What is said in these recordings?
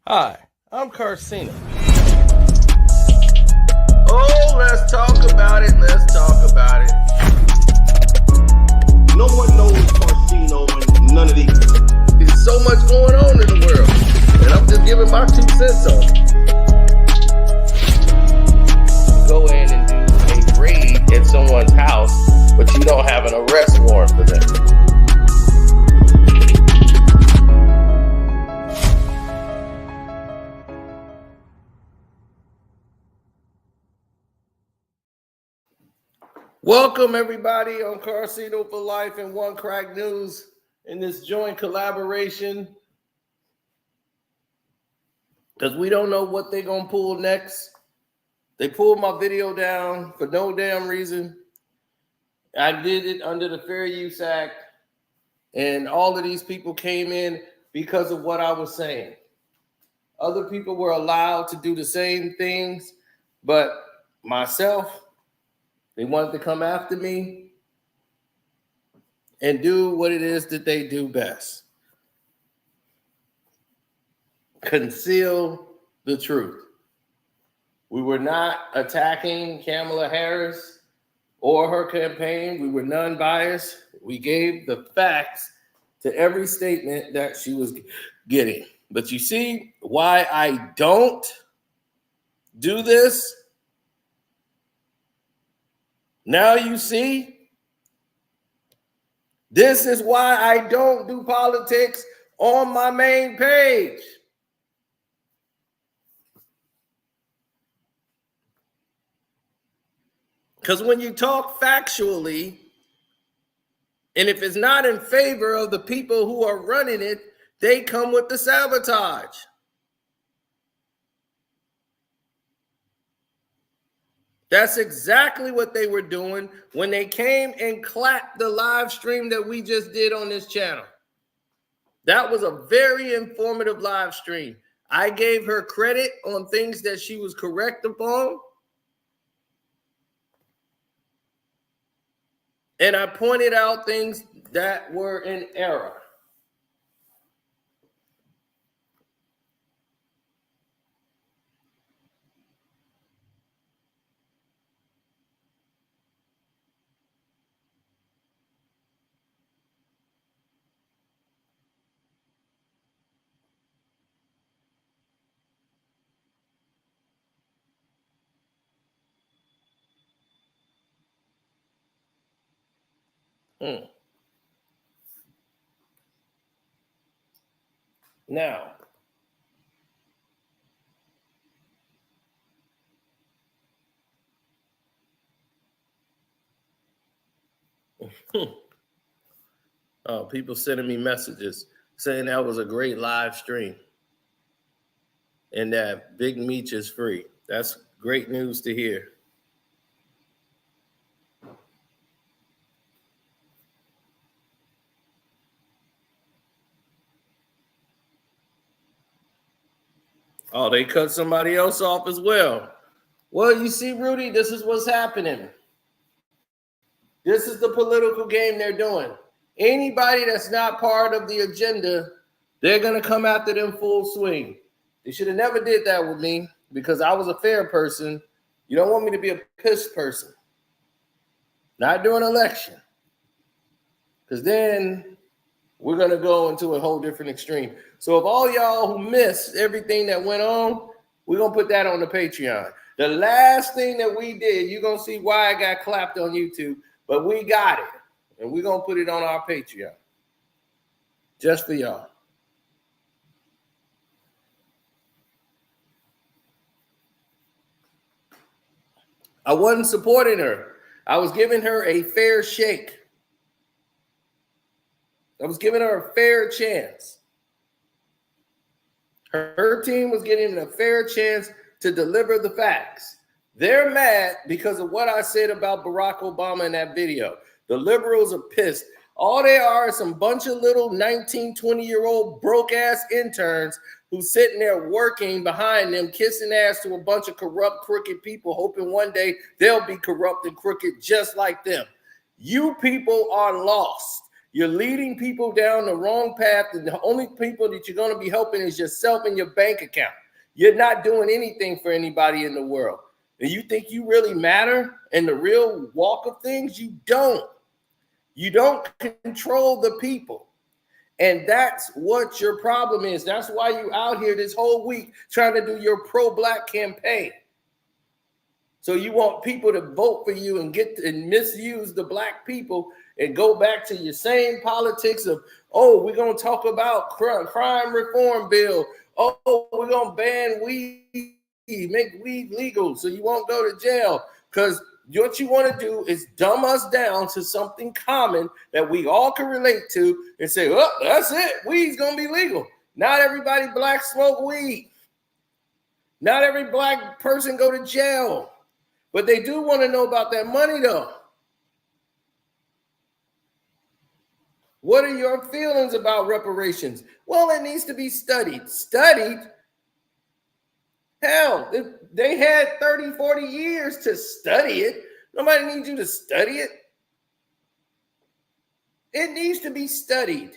Hi, I'm Carcina. Oh, let's talk about it. Let's talk about it. No one knows Carcino and none of these. There's so much going on in the world, and I'm just giving my 2 cents on it. Go in and do a raid at someone's house, but you don't have an arrest warrant for them. Welcome, everybody, on Carcino for Life and One Crack News in this joint collaboration. Because we don't know what they're going to pull next. They pulled my video down for no damn reason. I did it under the Fair Use Act, and all of these people came in because of what I was saying. Other people were allowed to do the same things, but myself, they wanted to come after me and do what it is that they do best. Conceal the truth. We were not attacking Kamala Harris or her campaign. We were non-biased. We gave the facts to every statement that she was getting. But you see why I don't do this? Now you see, this is why I don't do politics on my main page. Because when you talk factually, and if it's not in favor of the people who are running it, they come with the sabotage. That's exactly what they were doing when they came and clapped the live stream that we just did on this channel. That was a very informative live stream. I gave her credit on things that she was correct upon. And I pointed out things that were in error. Now, oh, people sending me messages saying that was a great live stream and that Big Meech is free. That's great news to hear. Oh, they cut somebody else off as well. Well, you see, Rudy, this is what's happening. This is the political game they're doing. Anybody that's not part of the agenda, they're going to come after them full swing. They should have never did that with me because I was a fair person. You don't want me to be a pissed person. Not during an election. Because then we're going to go into a whole different extreme. So if all y'all who missed everything that went on, we're going to put that on the Patreon. The last thing that we did, you're going to see why I got clapped on YouTube, but we got it. And we're going to put it on our Patreon. Just for y'all. I wasn't supporting her. I was giving her a fair shake. I was giving her a fair chance. Her team was getting a fair chance to deliver the facts. They're mad because of what I said about Barack Obama in that video. The liberals are pissed. All they are is some bunch of little 19, 20-year-old broke-ass interns who's sitting there working behind them, kissing ass to a bunch of corrupt, crooked people, hoping one day they'll be corrupt and crooked just like them. You people are lost. You're leading people down the wrong path, and the only people that you're going to be helping is yourself and your bank account. You're not doing anything for anybody in the world. And you think you really matter in the real walk of things? You don't. You don't control the people. And that's what your problem is. That's why you out here this whole week trying to do your pro-black campaign. So you want people to vote for you and misuse the black people and go back to your same politics of, oh, we're going to talk about crime reform bill. Oh, we're going to ban weed, make weed legal so you won't go to jail. Because what you want to do is dumb us down to something common that we all can relate to and say, oh, that's it. Weed's going to be legal. Not everybody black smoke weed. Not every black person go to jail. But they do want to know about that money, though. What are your feelings about reparations? Well, it needs to be studied. Studied? Hell, they had 30, 40 years to study it. Nobody needs you to study it. It needs to be studied.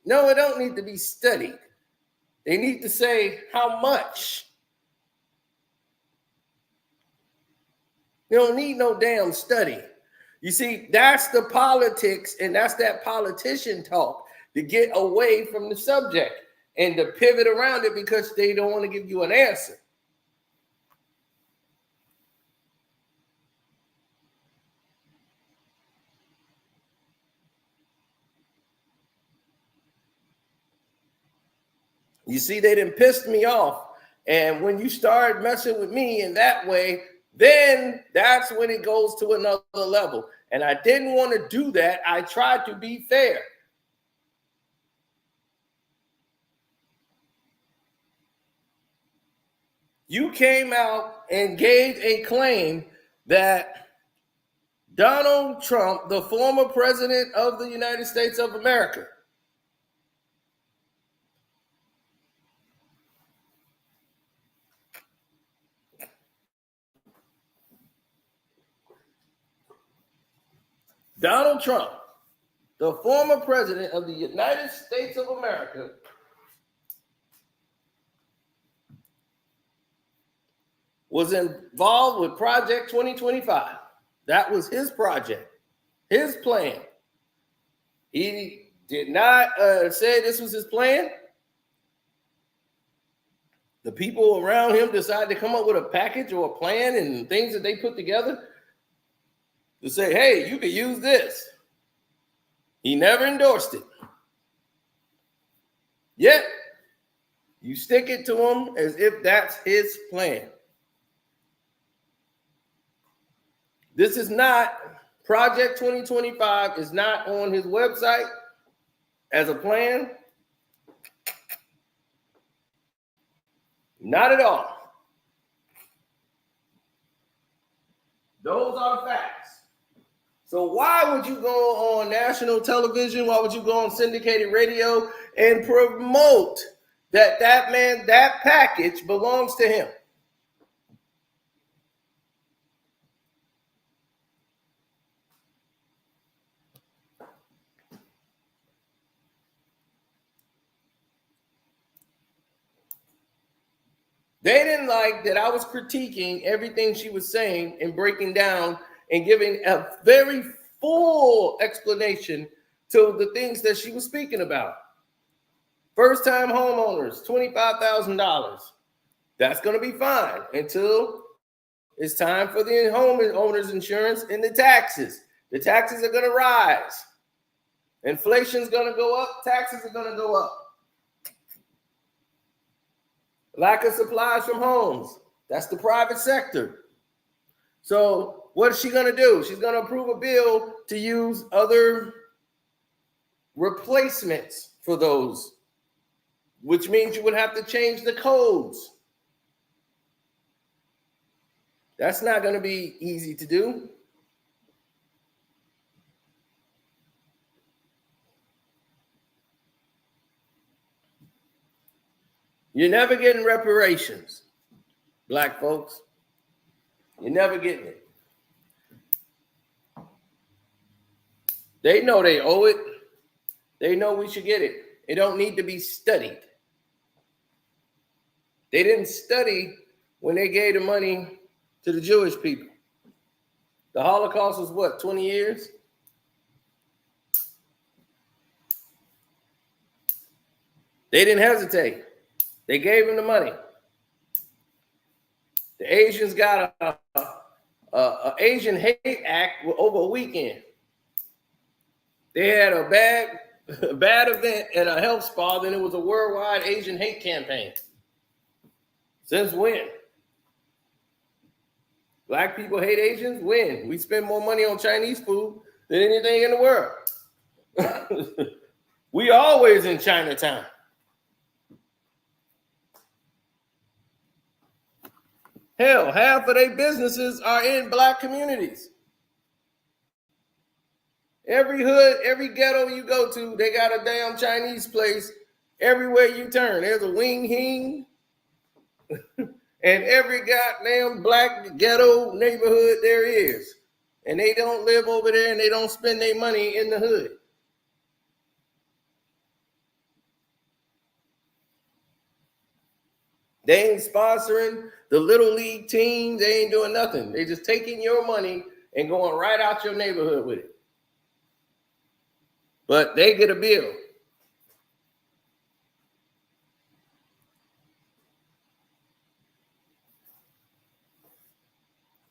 No, it don't need to be studied. They need to say how much. You don't need no damn study. You see, that's the politics, and that's that politician talk to get away from the subject and to pivot around it because they don't want to give you an answer. You see, they done pissed me off. And when you start messing with me in that way, then that's when it goes to another level. And I didn't want to do that. I tried to be fair. You came out and gave a claim that Donald Trump, the former president of the United States of America, Donald Trump, the former president of the United States of America, was involved with Project 2025. That was his project, his plan. He did not say this was his plan. The people around him decided to come up with a package or a plan and things that they put together to say, hey, you could use this. He never endorsed it. Yet, you stick it to him as if that's his plan. This is not, Project 2025 is not on his website as a plan. Not at all. Those are facts. So why would you go on national television? Why would you go on syndicated radio and promote that man, that package belongs to him? They didn't like that I was critiquing everything she was saying and breaking down and giving a very full explanation to the things that she was speaking about. First-time homeowners, $25,000. That's going to be fine until it's time for the homeowners insurance and the taxes. The taxes are going to rise. Inflation's going to go up. Taxes are going to go up. Lack of supplies from homes. That's the private sector. So what is she going to do? She's going to approve a bill to use other replacements for those, which means you would have to change the codes. That's not going to be easy to do. You're never getting reparations, black folks. You're never getting it. They know they owe it. They know we should get it. It don't need to be studied. They didn't study when they gave the money to the Jewish people. The Holocaust was what, 20 years? They didn't hesitate. They gave them the money. The Asians got a Asian Hate Act over a weekend. They had a bad event at a health spa, then it was a worldwide Asian hate campaign. Since when? Black people hate Asians? When? We spend more money on Chinese food than anything in the world. We always in Chinatown. Hell, half of their businesses are in black communities. Every hood, every ghetto you go to, they got a damn Chinese place everywhere you turn. There's a Wing Hing. And every goddamn black ghetto neighborhood there is. And they don't live over there and they don't spend their money in the hood. They ain't sponsoring the little league teams. They ain't doing nothing. They just taking your money and going right out your neighborhood with it. But they get a bill.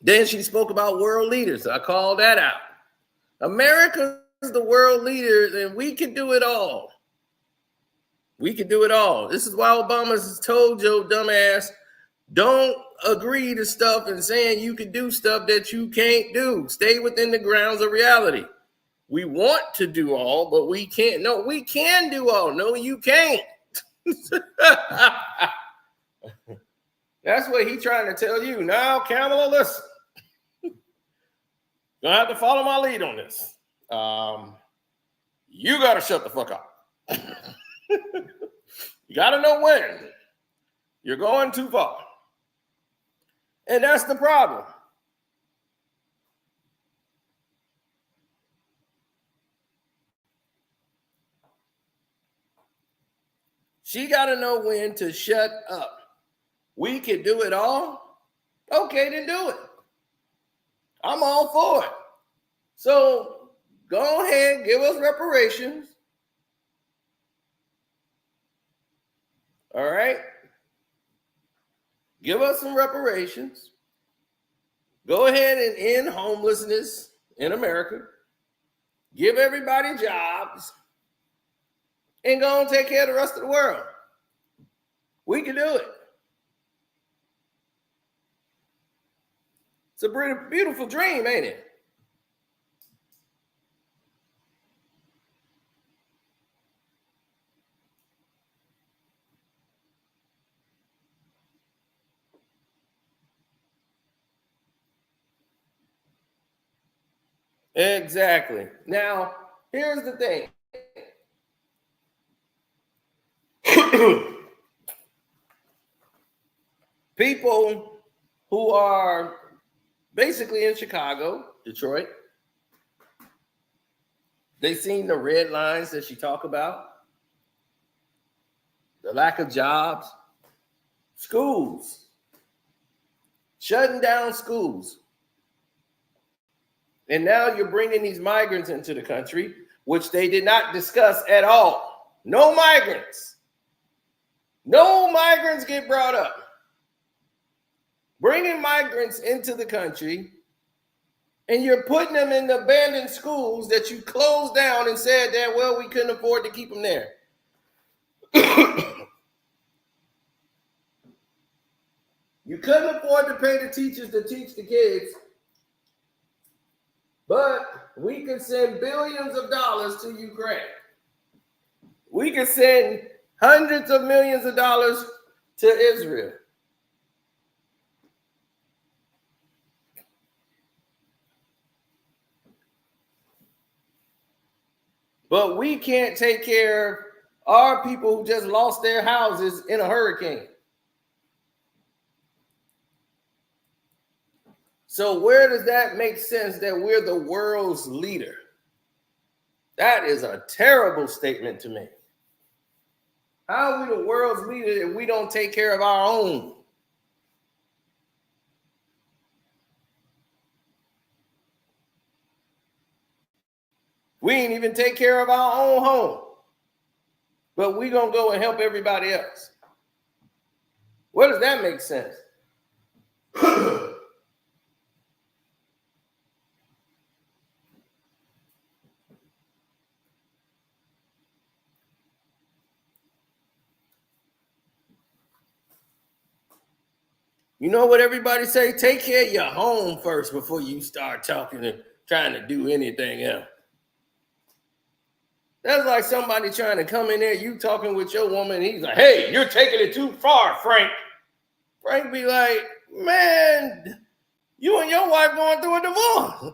Then she spoke about world leaders. I called that out. America is the world leader, and we can do it all. We can do it all. This is why Obama has told your dumb ass, don't agree to stuff and saying you can do stuff that you can't do. Stay within the grounds of reality. We want to do all, but we can't. No, we can do all. No, you can't. That's what he's trying to tell you. Now, Kamala, listen. Gonna have to follow my lead on this. You gotta shut the fuck up. You gotta know when. You're going too far. And that's the problem. She got to know when to shut up. We can do it all. Okay, then do it. I'm all for it. So go ahead, give us reparations. All right? Give us some reparations. Go ahead and end homelessness in America. Give everybody jobs. And go and take care of the rest of the world. We can do it. It's a beautiful dream, ain't it? Exactly. Now, here's the thing. People who are basically in Chicago, Detroit, they seen the red lines that she talked about, the lack of jobs, schools, shutting down schools. And now you're bringing these migrants into the country, which they did not discuss at all. No migrants. No migrants get brought up. Bringing migrants into the country, and you're putting them in the abandoned schools that you closed down and said that, well, we couldn't afford to keep them there. You couldn't afford to pay the teachers to teach the kids, but we could send billions of dollars to Ukraine. We could send hundreds of millions of dollars to Israel. But we can't take care of our people who just lost their houses in a hurricane. So where does that make sense that we're the world's leader? That is a terrible statement to make. How are we the world's leader if we don't take care of our own? We ain't even take care of our own home. But we gonna go and help everybody else. What does that make sense? You know what everybody say? Take care of your home first before you start talking and trying to do anything else. That's like somebody trying to come in there, you talking with your woman, and he's like, hey, you're taking it too far, Frank. Frank be like, man, you and your wife going through a divorce.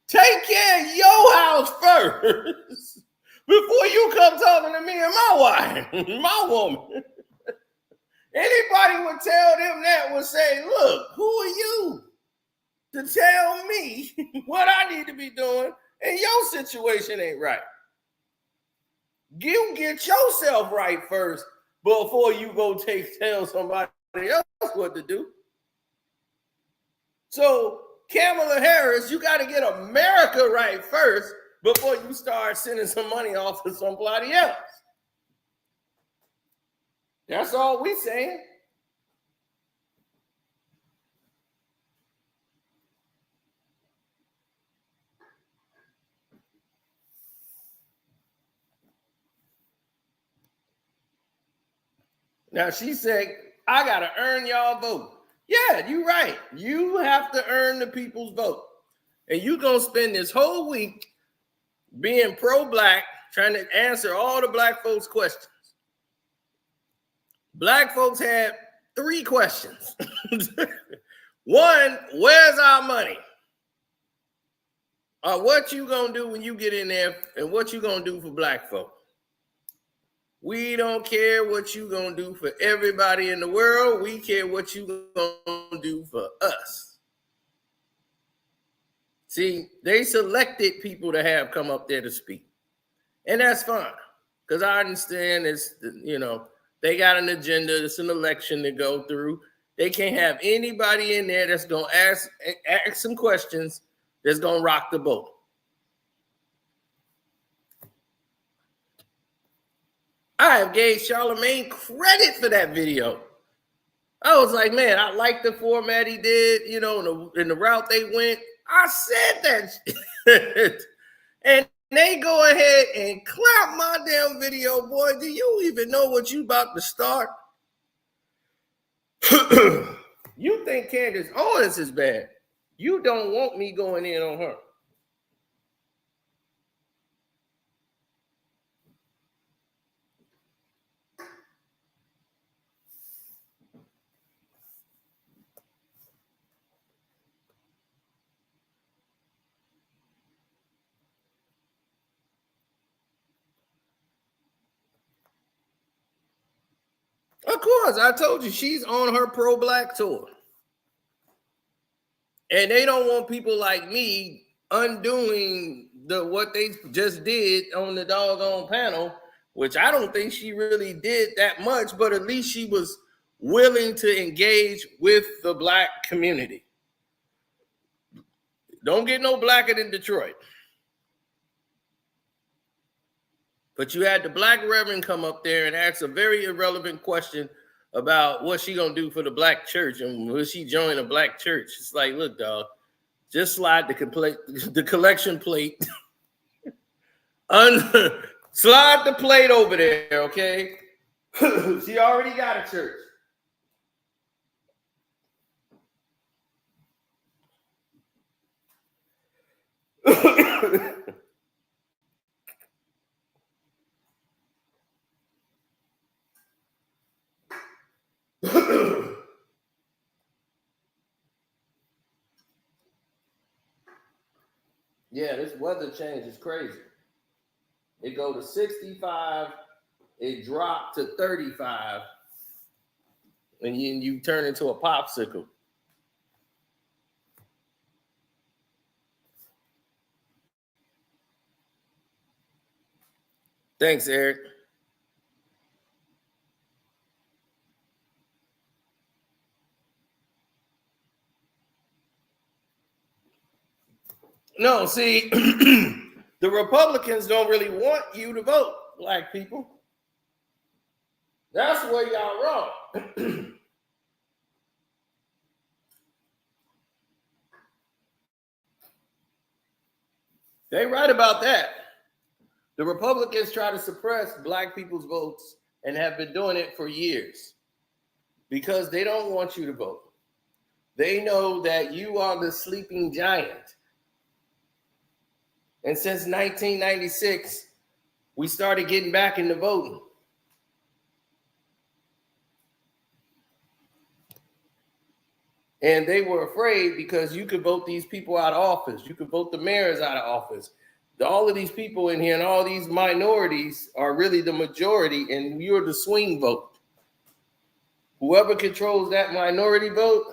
Take care of your house first before you come talking to me and my wife, my woman. Anybody would tell them that would say, look, who are you to tell me what I need to be doing and your situation ain't right? You get yourself right first before you go tell somebody else what to do. So Kamala Harris, you got to get America right first before you start sending some money off to somebody else. That's all we saying. Now she said, I got to earn y'all vote. Yeah, you're right. You have to earn the people's vote. And you're going to spend this whole week being pro-black, trying to answer all the black folks' questions. Black folks had 3 questions. One, where's our money? What you going to do when you get in there and what you going to do for black folks? We don't care what you gonna do for everybody in the world. We care what you gonna do for us. See, they selected people to have come up there to speak. And that's fine. Because I understand it's, they got an agenda. It's an election to go through. They can't have anybody in there that's gonna ask some questions that's gonna rock the boat. I have gave Charlamagne credit for that video. I was like, man, I like the format he did, in the route they went. I said that. And they go ahead and clap my damn video, boy. Do you even know what you about to start? You think Candace Owens is bad. You don't want me going in on her. Of course, I told you she's on her pro-black tour. And they don't want people like me undoing what they just did on the doggone panel, which I don't think she really did that much, but at least she was willing to engage with the black community. Don't get no blacker than Detroit. But you had the black reverend come up there and ask a very irrelevant question about what she gonna do for the black church and will she join a black church. It's like, look, dog, just slide the collection plate. Slide the plate over there, okay? She already got a church. Yeah, this weather change is crazy. It go to 65, it dropped to 35, and you turn into a popsicle. Thanks, Eric. No, see, the Republicans don't really want you to vote, black people. That's where y'all wrong. They right about that. The Republicans try to suppress black people's votes and have been doing it for years because they don't want you to vote. They know that you are the sleeping giant. And since 1996, we started getting back into voting. And they were afraid because you could vote these people out of office. You could vote the mayors out of office. All of these people in here and all these minorities are really the majority, and you're the swing vote. Whoever controls that minority vote,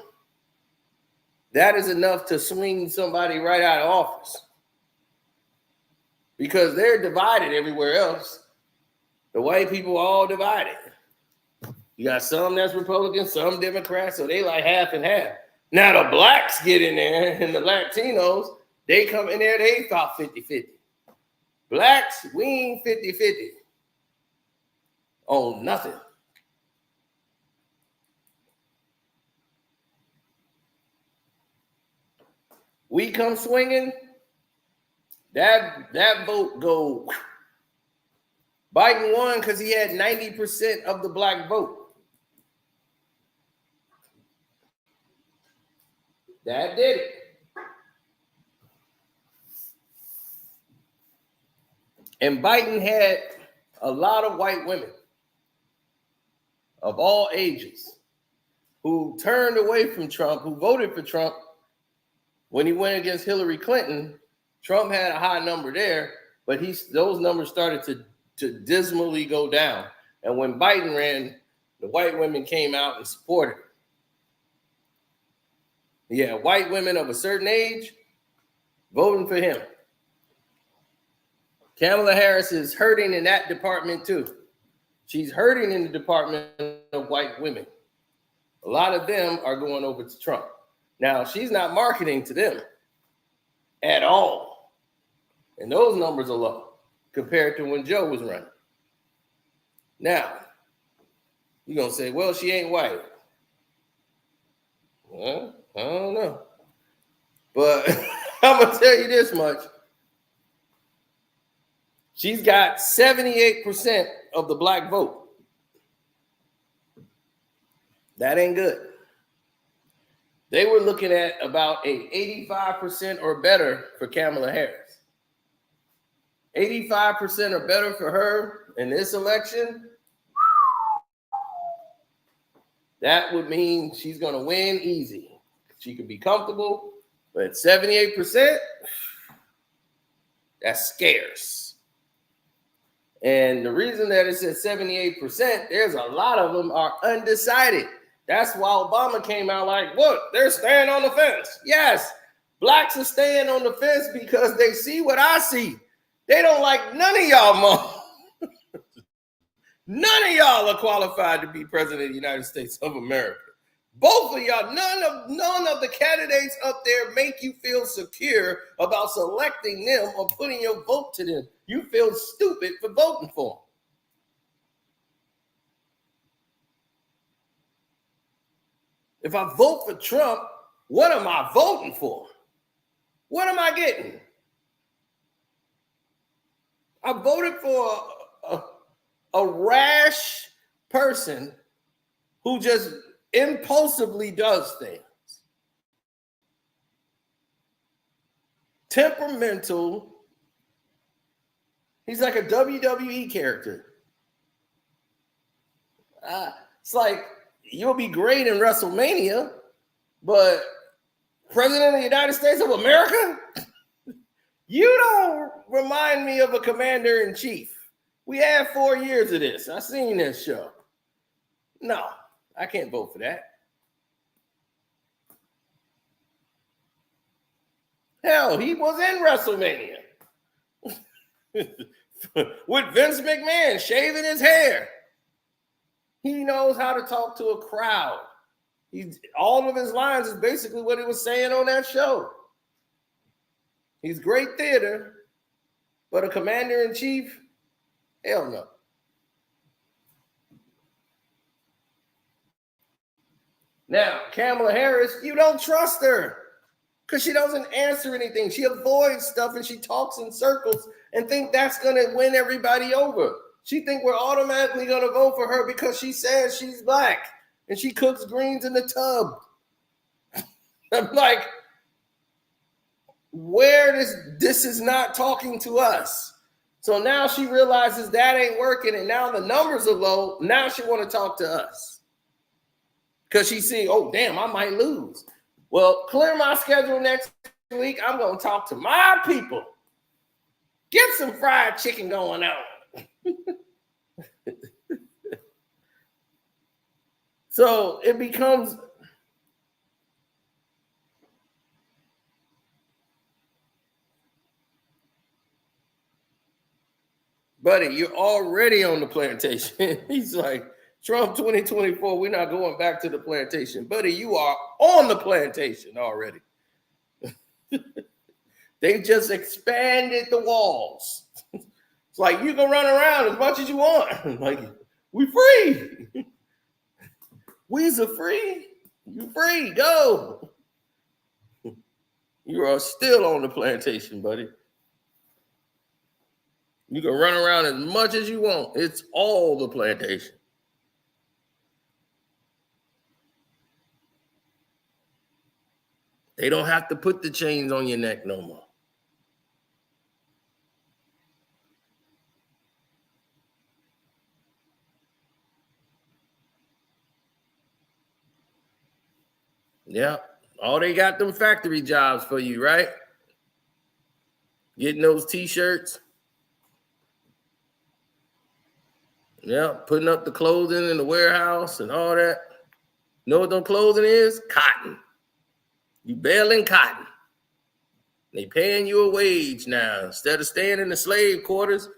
that is enough to swing somebody right out of office. Because they're divided everywhere else. The white people are all divided. You got some that's Republican, some Democrats, so they like half and half. Now the blacks get in there and the Latinos, they come in there, they thought 50-50. Blacks, we ain't 50-50 on nothing. We come swinging, that vote go. Biden won because he had 90% of the black vote. That did it. And Biden had a lot of white women of all ages who turned away from Trump, who voted for Trump when he went against Hillary Clinton. Trump had a high number there, but those numbers started to dismally go down. And when Biden ran, the white women came out and supported him. Yeah, white women of a certain age voting for him. Kamala Harris is hurting in that department too. She's hurting in the department of white women. A lot of them are going over to Trump. Now, she's not marketing to them at all. And those numbers are low compared to when Joe was running. Now, you're going to say, well, she ain't white. Well, I don't know. But I'm going to tell you this much. She's got 78% of the black vote. That ain't good. They were looking at about a 85% or better for Kamala Harris. 85% or better for her in this election. That would mean she's going to win easy. She could be comfortable, but 78%, that's scarce. And the reason that it's at 78%, there's a lot of them are undecided. That's why Obama came out like, look, they're staying on the fence. Yes, blacks are staying on the fence because they see what I see. They don't like none of y'all, mom. None of y'all are qualified to be president of the United States of America. Both of y'all, none of the candidates up there make you feel secure about selecting them or putting your vote to them. You feel stupid for voting for them. If I vote for Trump, what am I voting for? What am I getting? I voted for a rash person who just impulsively does things. Temperamental. He's like a WWE character. It's like, you'll be great in WrestleMania, but President of the United States of America? You don't remind me of a commander-in-chief. We had 4 years of this. I seen this show. No, I can't vote for that. Hell, he was in WrestleMania. with Vince McMahon shaving his hair. He knows how to talk to a crowd. All of his lines is basically what he was saying on that show. He's great theater, but a commander-in-chief, hell no. Now, Kamala Harris, you don't trust her because she doesn't answer anything. She avoids stuff and she talks in circles and think that's going to win everybody over. She think we're automatically going to vote for her because she says she's black and she cooks greens in the tub. I'm like, this is not talking to us. So now she realizes that ain't working and now the numbers are low. Now she want to talk to us. Because she see, oh, damn, I might lose. Well, clear my schedule next week. I'm going to talk to my people. Get some fried chicken going on. So it becomes... Buddy, you're already on the plantation. He's like, Trump 2024, we're not going back to the plantation. Buddy, you are on the plantation already. They just expanded the walls. It's like you can run around as much as you want. Like, we free. We's a free. You free, go. You are still on the plantation, buddy. You can run around as much as you want. It's all the plantation. They don't have to put the chains on your neck no more. Yeah, all they got them factory jobs for you, right? Getting those t-shirts. Yeah, putting up the clothing in the warehouse and all that. You know what them clothing is? Cotton. You baling cotton. They paying you a wage now. Instead of staying in the slave quarters,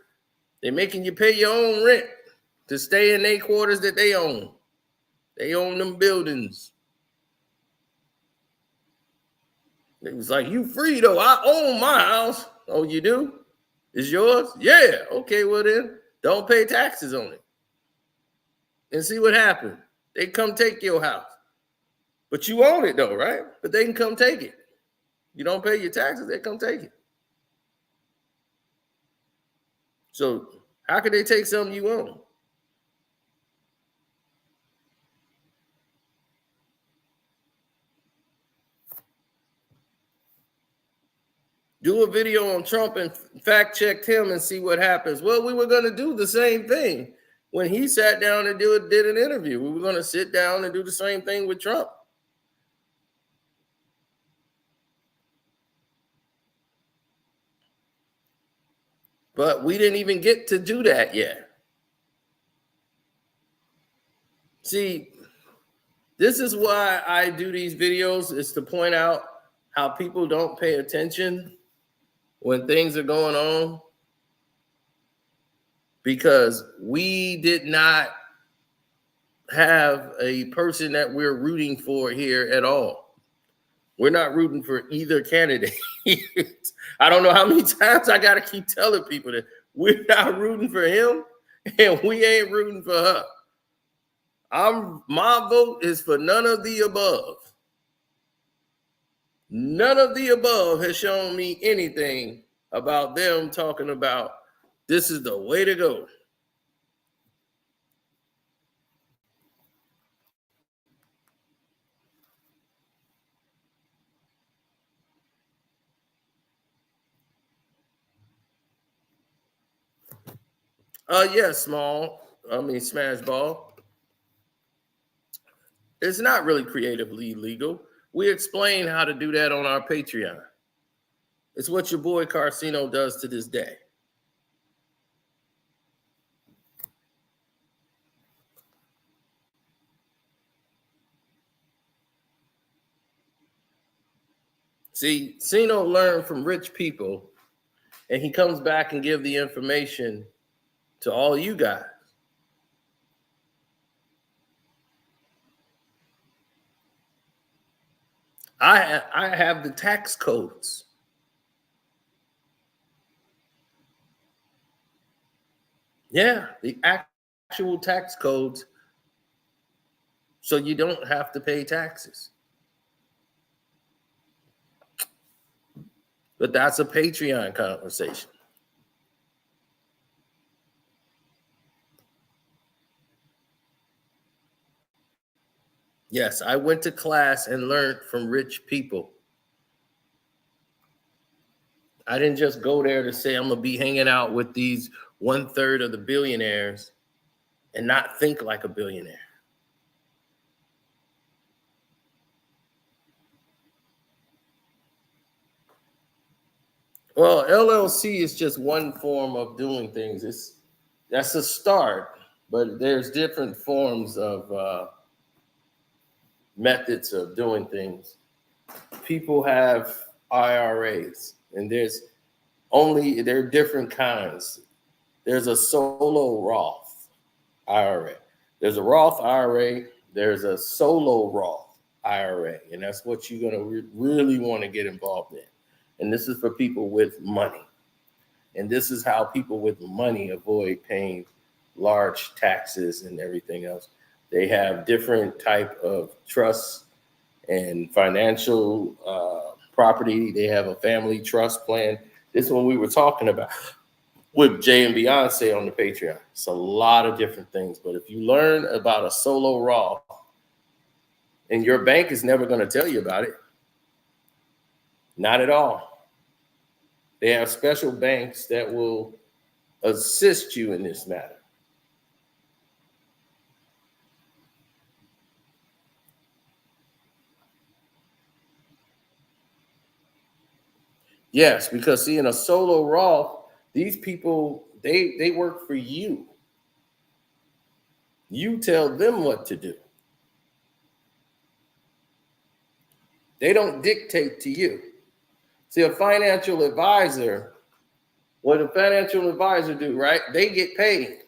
they're making you pay your own rent to stay in their quarters that they own. They own them buildings. It was like, you free though. I own my house. Oh, you do? It's yours? Yeah. Okay, well then, don't pay taxes on it. And see what happens. They come take your house. But you own it though, right? But they can come take it. You don't pay your taxes, they come take it. So how could they take something you own? Do a video on Trump and fact check him and see what happens. Well, we were going to do the same thing when he sat down and did an interview. We were going to sit down and do the same thing with Trump. But we didn't even get to do that yet. See, this is why I do these videos, is to point out how people don't pay attention when things are going on, because we did not have a person that we're rooting for here at all. We're not rooting for either candidate. I don't know how many times I got to keep telling people that we're not rooting for him and we ain't rooting for her. My vote is for none of the above. None of the above has shown me anything about them talking about this is the way to go. Yes, smash ball. It's not really creatively illegal. We explain how to do that on our Patreon. It's what your boy Carcino does to this day. See, Cino learned from rich people And he comes back and give the information to all you guys. I have the tax codes. Yeah, the actual tax codes, so you don't have to pay taxes. But that's a Patreon conversation. Yes, I went to class and learned from rich people. I didn't just go there to say I'm going to be hanging out with these 1/3 of the billionaires and not think like a billionaire. Well, LLC is just one form of doing things. That's a start, but there's different forms of methods of doing things. People have IRAs, and there are different kinds. There's a solo Roth IRA. There's a Roth IRA. There's a solo Roth IRA, and that's what you're going to really want to get involved in. And this is for people with money. And this is how people with money avoid paying large taxes and everything else. They have different type of trusts and financial property. They have a family trust plan. This one we were talking about with Jay and Beyonce on the Patreon. It's a lot of different things. But if you learn about a solo Roth, and your bank is never going to tell you about it, not at all. They have special banks that will assist you in this matter. Yes, because see, in a solo Roth, these people, they work for you. You tell them what to do. They don't dictate to you. See, a financial advisor, what a financial advisor do, right? They get paid.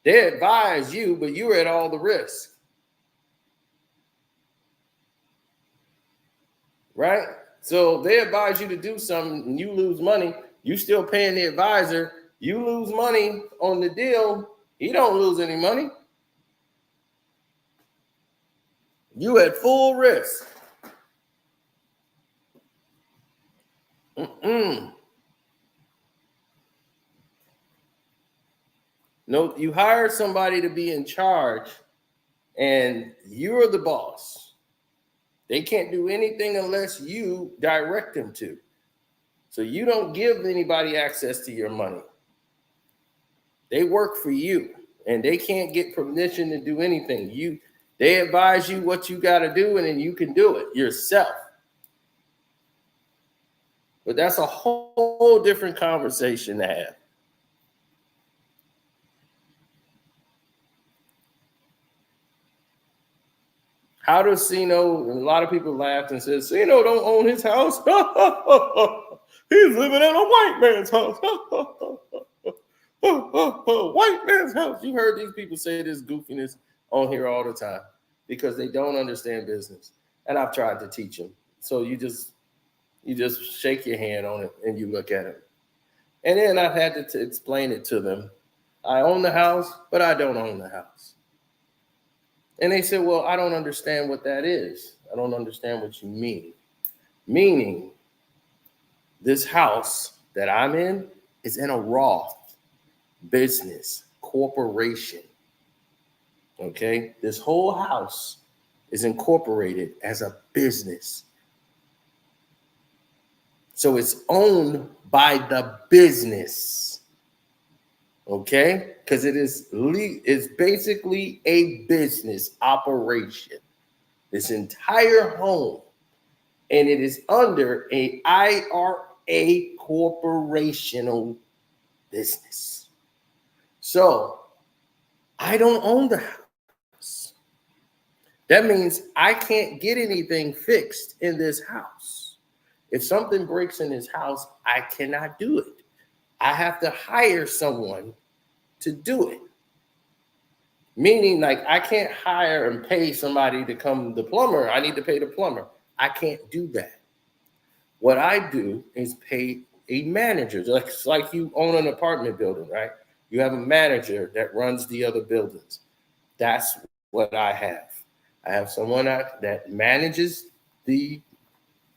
They advise you, but you're at all the risk. Right? So they advise you to do something and you lose money. You still paying the advisor. You lose money on the deal. He don't lose any money. You at full risk. No, you hire somebody to be in charge and you're the boss. They can't do anything unless you direct them to. So you don't give anybody access to your money. They work for you and they can't get permission to do anything. They advise you what you got to do and then you can do it yourself. But that's a whole different conversation to have. How does Cino, and a lot of people laughed and said, Cino don't own his house. He's living in a white man's house. White man's house. You heard these people say this goofiness on here all the time because they don't understand business. And I've tried to teach them. So you just shake your hand on it and you look at it. And then I've had to explain it to them. I own the house, but I don't own the house. And they said, well, I don't understand what that is. I don't understand what you mean. Meaning, this house that I'm in is in a Roth business corporation. Okay? This whole house is incorporated as a business. So it's owned by the business. Okay? Because it's basically a business operation. This entire home. And it is under a IRA corporational business. So I don't own the house. That means I can't get anything fixed in this house. If something breaks in this house, I cannot do it I have to hire someone to do it. Meaning, like, I can't hire and pay somebody to come, the plumber. I need to pay the plumber. I can't do that. What I do is pay a manager. It's like you own an apartment building, right? You have a manager that runs the other buildings. That's what I have. I have someone that manages the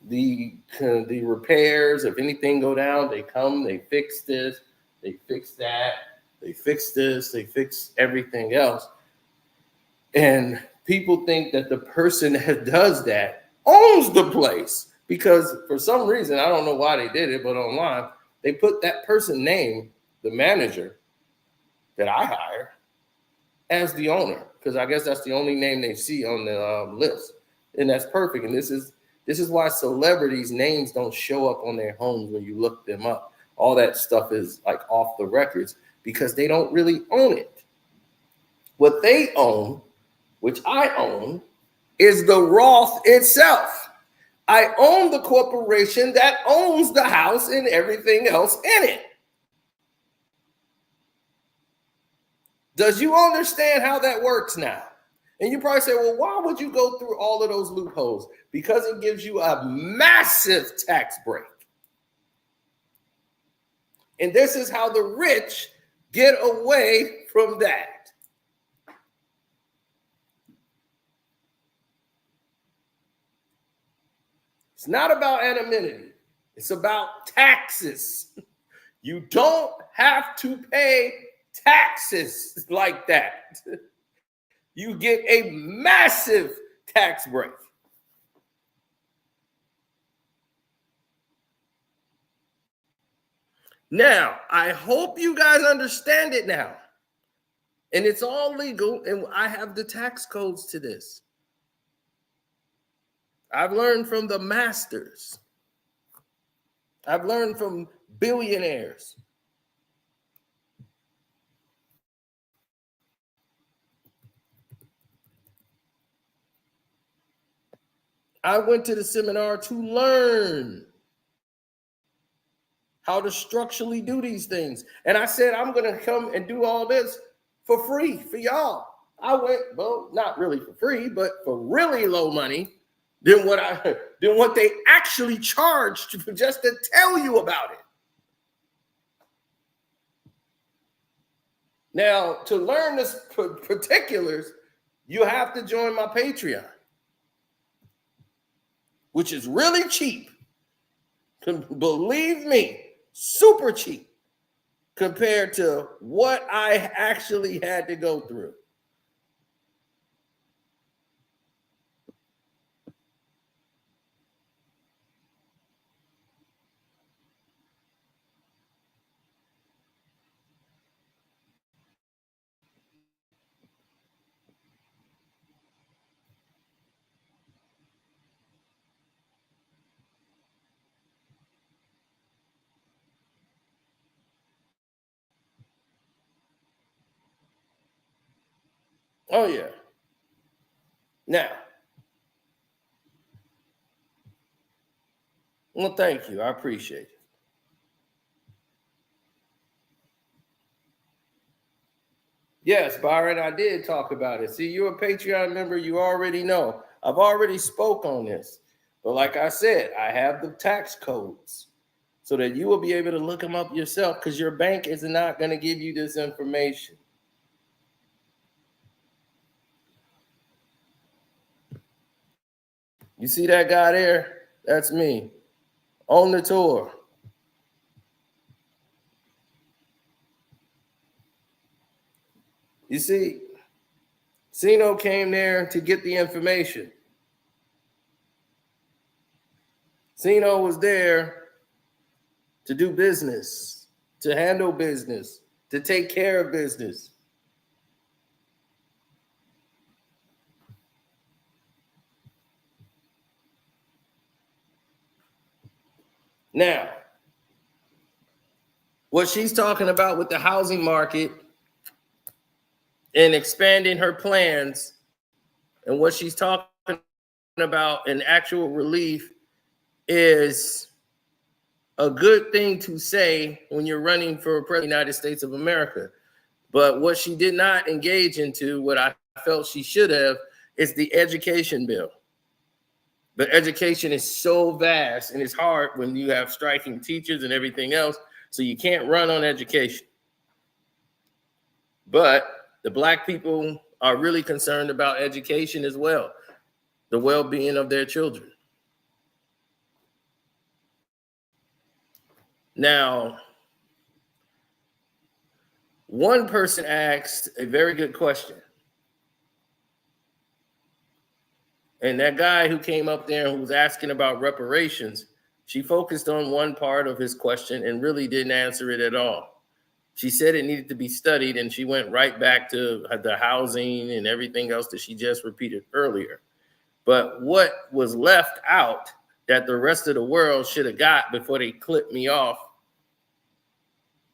repairs. If anything go down, they come, they fix this, they fix that, they fix this, they fix everything else. And people think that the person that does that owns the place, because for some reason, I don't know why they did it, but online, they put that person name, the manager that I hire, as the owner, because I guess that's the only name they see on the list. And that's perfect. And this is why celebrities' names don't show up on their homes when you look them up. All that stuff is like off the records because they don't really own it. What they own, which I own, is the Roth itself. I own the corporation that owns the house and everything else in it. Does you understand how that works now? And you probably say, well, why would you go through all of those loopholes? Because it gives you a massive tax break. And this is how the rich get away from that. It's not about anonymity. It's about taxes. You don't have to pay taxes like that. You get a massive tax break. Now, I hope you guys understand it now. And it's all legal, and I have the tax codes to this. I've learned from the masters. I've learned from billionaires. I went to the seminar to learn how to structurally do these things. And I said, I'm going to come and do all this for free for y'all. I went, well, not really for free, but for really low money than what they actually charged just to tell you about it. Now, to learn the particulars, you have to join my Patreon, which is really cheap. Believe me, super cheap compared to what I actually had to go through. Oh, yeah. Now, well, thank you. I appreciate it. Yes, Byron, I did talk about it. See, you're a Patreon member. You already know. I've already spoke on this. But like I said, I have the tax codes so that you will be able to look them up yourself, because your bank is not going to give you this information. You see that guy there? That's me on the tour. You see, Sino came there to get the information. Sino was there to do business, to handle business, to take care of business. Now, what she's talking about with the housing market and expanding her plans, and what she's talking about in actual relief, is a good thing to say when you're running for president of the United States of America. But what she did not engage into, what I felt she should have, is the education bill. But education is so vast and it's hard when you have striking teachers and everything else. So you can't run on education. But the Black people are really concerned about education as well, the well-being of their children. Now, one person asked a very good question. And that guy who came up there who was asking about reparations, she focused on one part of his question and really didn't answer it at all. She said it needed to be studied, and she went right back to the housing and everything else that she just repeated earlier. But what was left out that the rest of the world should have got before they clipped me off,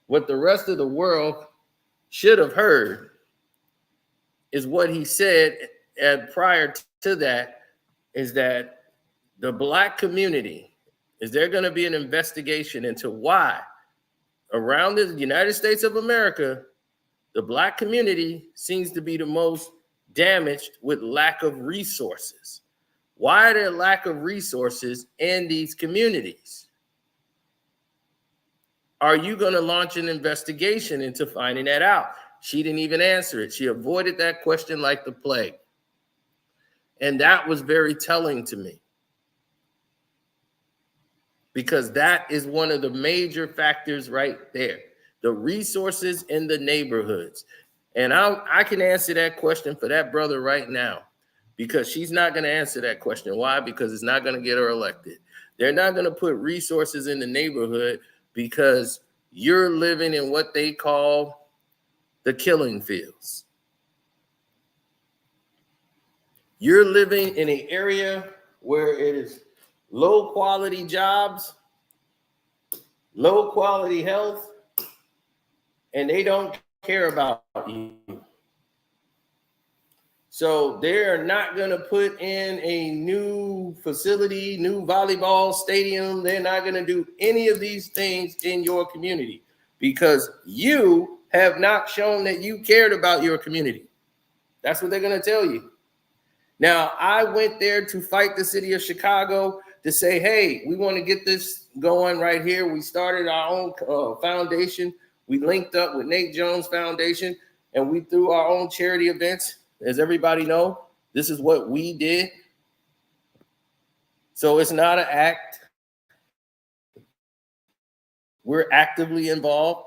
what the rest of the world should have heard is what he said prior to that, is that the Black community, is there going to be an investigation into why around the United States of America, the Black community seems to be the most damaged with lack of resources. Why are there lack of resources in these communities? Are you going to launch an investigation into finding that out? She didn't even answer it. She avoided that question like the plague. And that was very telling to me, because that is one of the major factors right there, the resources in the neighborhoods. And I can answer that question for that brother right now, because she's not going to answer that question. Why? Because it's not going to get her elected. They're not going to put resources in the neighborhood because you're living in what they call the killing fields. You're living in an area where it is low quality jobs, low quality health, and they don't care about you. So they're not going to put in a new facility, new volleyball stadium. They're not going to do any of these things in your community because you have not shown that you cared about your community. That's what they're going to tell you. Now, I went there to fight the city of Chicago to say, hey, we want to get this going right here. We started our own foundation. We linked up with Nate Jones Foundation, and we threw our own charity events. As everybody know, this is what we did. So it's not an act. We're actively involved.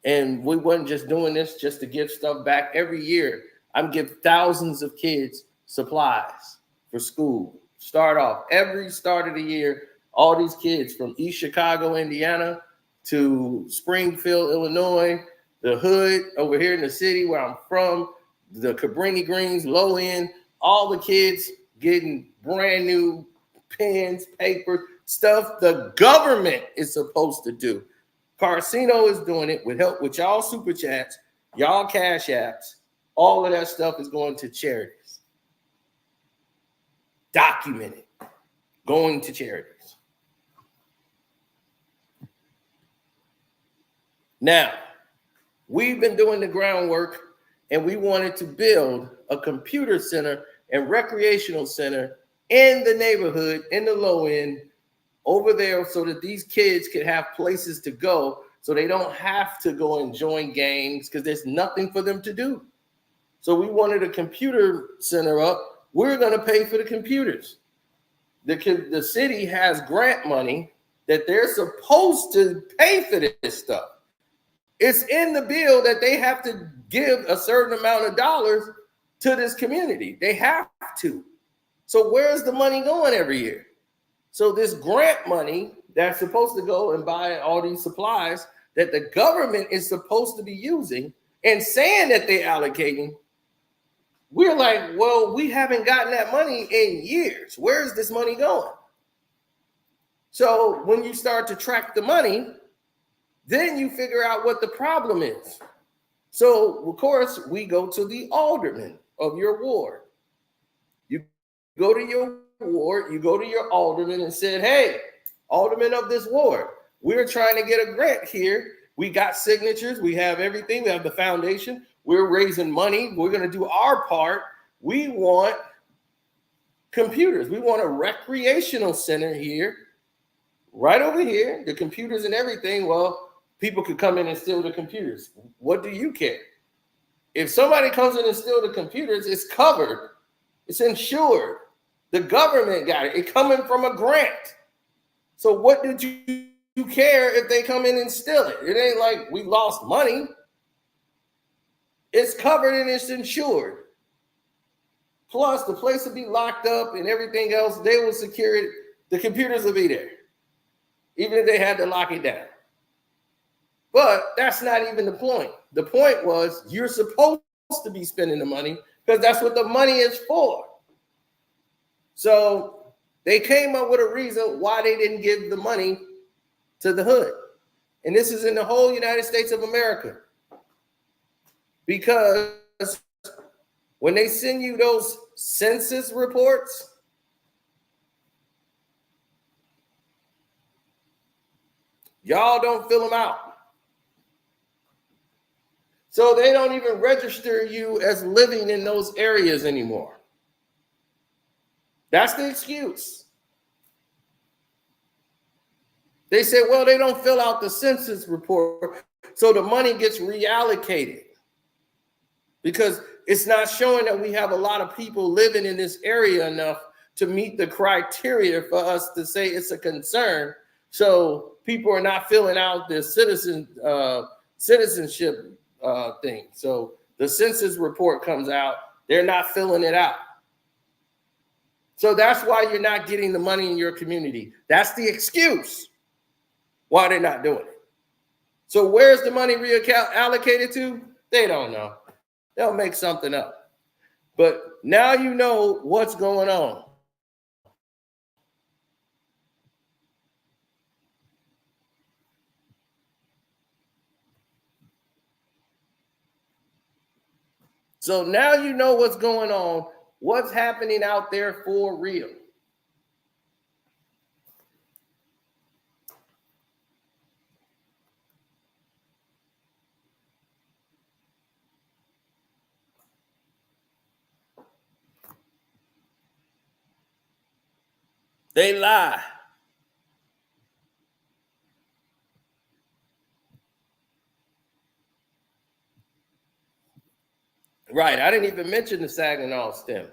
And we wasn't just doing this just to give stuff back. Every year, I'm giving thousands of kids supplies for school. Start off every start of the year, all these kids from East Chicago, Indiana to Springfield, Illinois, the hood over here in the city where I'm from, the Cabrini Greens, low end, all the kids getting brand new pens, paper, stuff the government is supposed to do. Carcino is doing it with help with y'all super chats, y'all cash apps. All of that stuff is going to charities. Documented, going to charities. Now, we've been doing the groundwork, and we wanted to build a computer center and recreational center in the neighborhood, in the low end, over there, so that these kids could have places to go, so they don't have to go and join gangs because there's nothing for them to do. So we wanted a computer center up. We're going to pay for the computers. The city has grant money that they're supposed to pay for this stuff. It's in the bill that they have to give a certain amount of dollars to this community. They have to. So where's the money going every year? So this grant money that's supposed to go and buy all these supplies that the government is supposed to be using and saying that they're allocating, we're like, well, we haven't gotten that money in years. Where's this money going? So when you start to track the money, then you figure out what the problem is. So, of course, we go to the alderman of your ward. You go to your ward, you go to your alderman and said, hey, alderman of this ward, we're trying to get a grant here. We got signatures. We have everything. We have the foundation. We're raising money. We're going to do our part. We want computers. We want a recreational center here, right over here, the computers and everything. Well, people could come in and steal the computers. What do you care? If somebody comes in and steal the computers, it's covered. It's insured. The government got it. It's coming from a grant. So what did you care if they come in and steal it? It ain't like we lost money. It's covered and it's insured. Plus, the place will be locked up and everything else. They will secure it. The computers will be there, even if they had to lock it down. But that's not even the point. The point was you're supposed to be spending the money because that's what the money is for. So they came up with a reason why they didn't give the money to the hood. And this is in the whole United States of America. Because when they send you those census reports, y'all don't fill them out. So they don't even register you as living in those areas anymore. That's the excuse. They said, well, they don't fill out the census report, so the money gets reallocated because it's not showing that we have a lot of people living in this area enough to meet the criteria for us to say it's a concern. So people are not filling out the citizenship thing. So the census report comes out, they're not filling it out. So that's why you're not getting the money in your community. That's the excuse why they're not doing it. So where's the money reallocated to? They don't know. They'll make something up. But now you know what's going on. So now you know what's going on, what's happening out there for real. They lie. Right, I didn't even mention the Saginaw stem.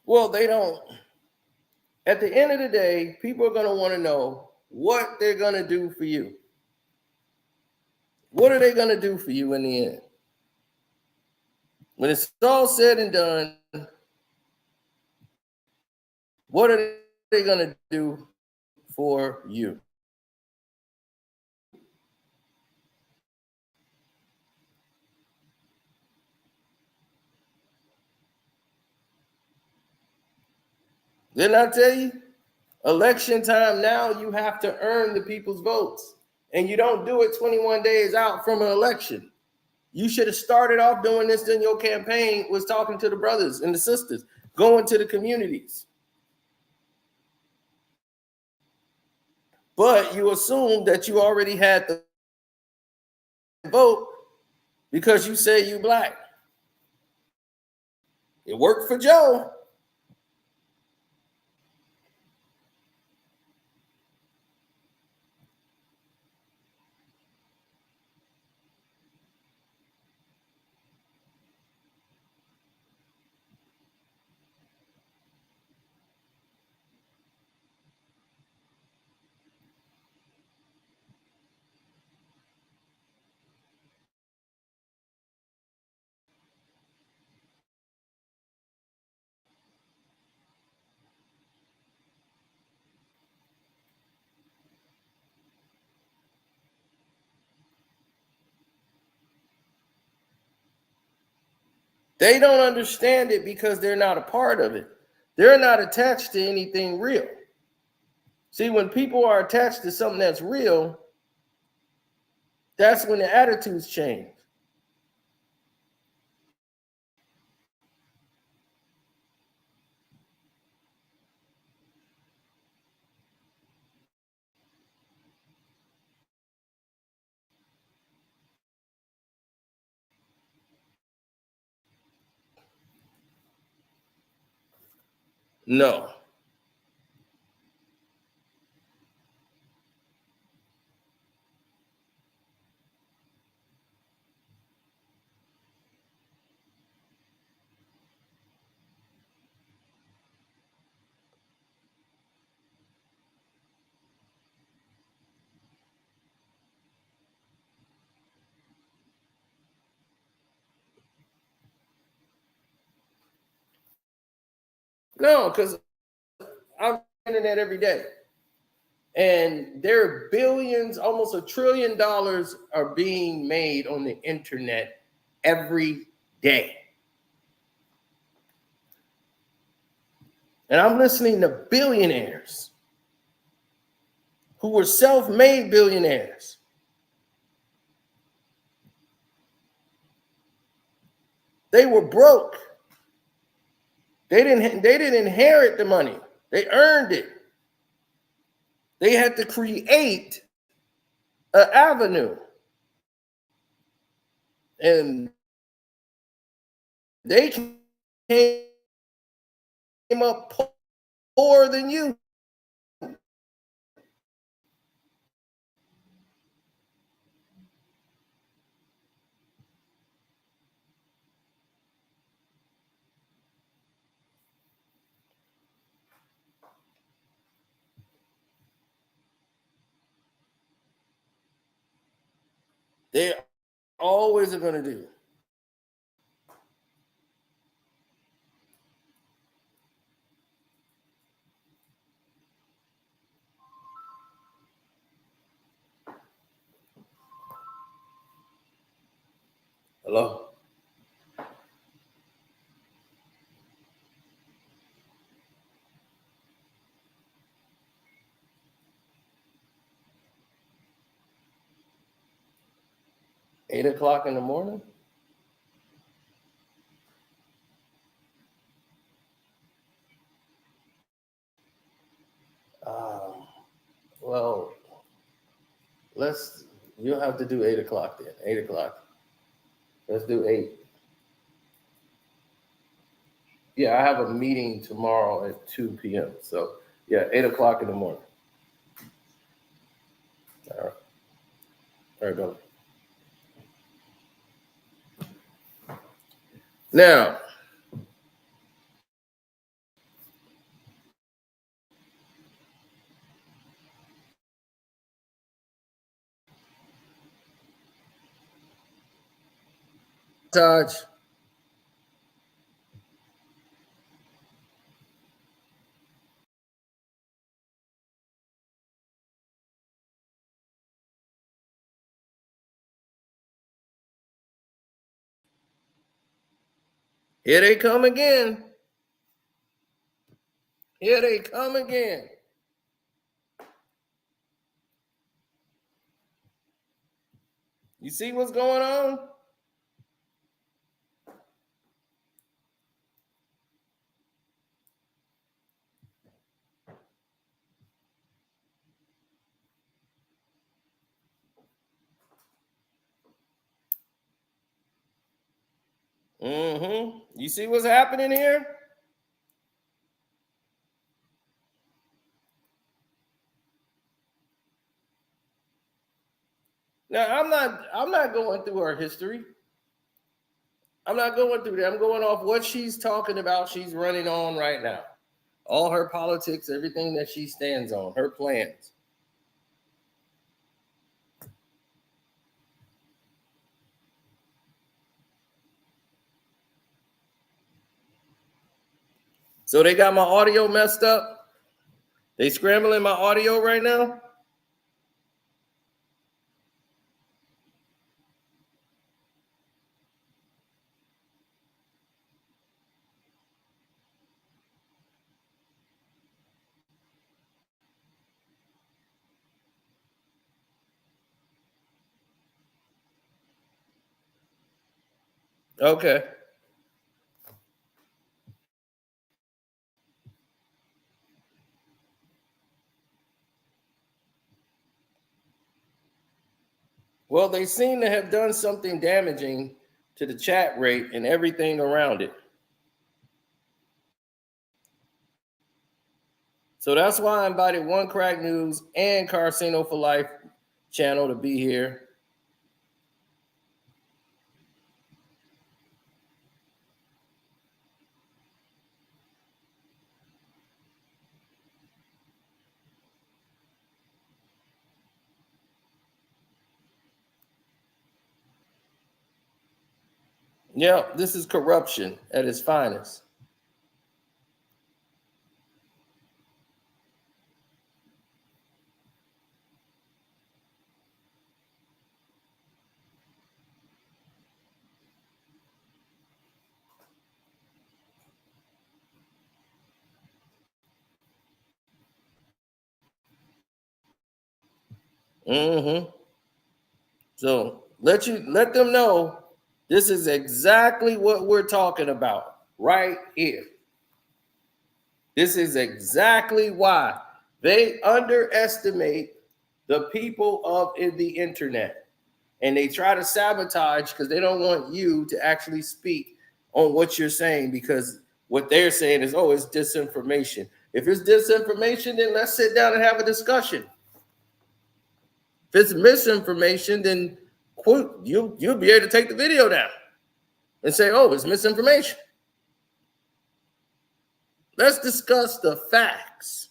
Well, they don't. At the end of the day, people are going to want to know what they're going to do for you. What are they going to do for you in the end? When it's all said and done, what are they going to do for you? Didn't I tell you? Election time now, you have to earn the people's votes. And you don't do it 21 days out from an election. You should have started off doing this in your campaign, was talking to the brothers and the sisters, going to the communities. But you assume that you already had the vote because you say you black. It worked for Joe. They don't understand it because they're not a part of it. They're not attached to anything real. See, when people are attached to something that's real, that's when the attitudes change. No. No, because I'm on the internet every day. And there are billions, almost $1 trillion are being made on the internet every day. And I'm listening to billionaires who were self-made billionaires. They were broke. They didn't inherit the money. They earned it. They had to create an avenue. And they came up poorer than you. They always are going to do. Hello? Eight o'clock in the morning? Well, you'll have to do 8 o'clock then. 8 o'clock. Let's do 8. Yeah, I have a meeting tomorrow at 2 p.m. So, yeah, 8 o'clock in the morning. All right. All right, go. Now, Sabotage. Here they come again. Here they come again. You see what's going on? You see what's happening here? Now, I'm not going through her history. I'm not going through that. I'm going off what she's talking about. She's running on right now. All her politics, everything that she stands on, her plans. So they got my audio messed up. They scrambling my audio right now. Okay. Well, they seem to have done something damaging to the chat rate and everything around it. So that's why I invited One Crack News and Carcino for Life channel to be here. Yeah, this is corruption at its finest. Mm-hmm. So let them know this is exactly what we're talking about right here. This is exactly why they underestimate the people of the internet, and they try to sabotage because they don't want you to actually speak on what you're saying, because what they're saying is, oh, it's disinformation. If it's disinformation, then let's sit down and have a discussion. If it's misinformation, then you'll be able to take the video down and say, oh, it's misinformation. Let's discuss the facts.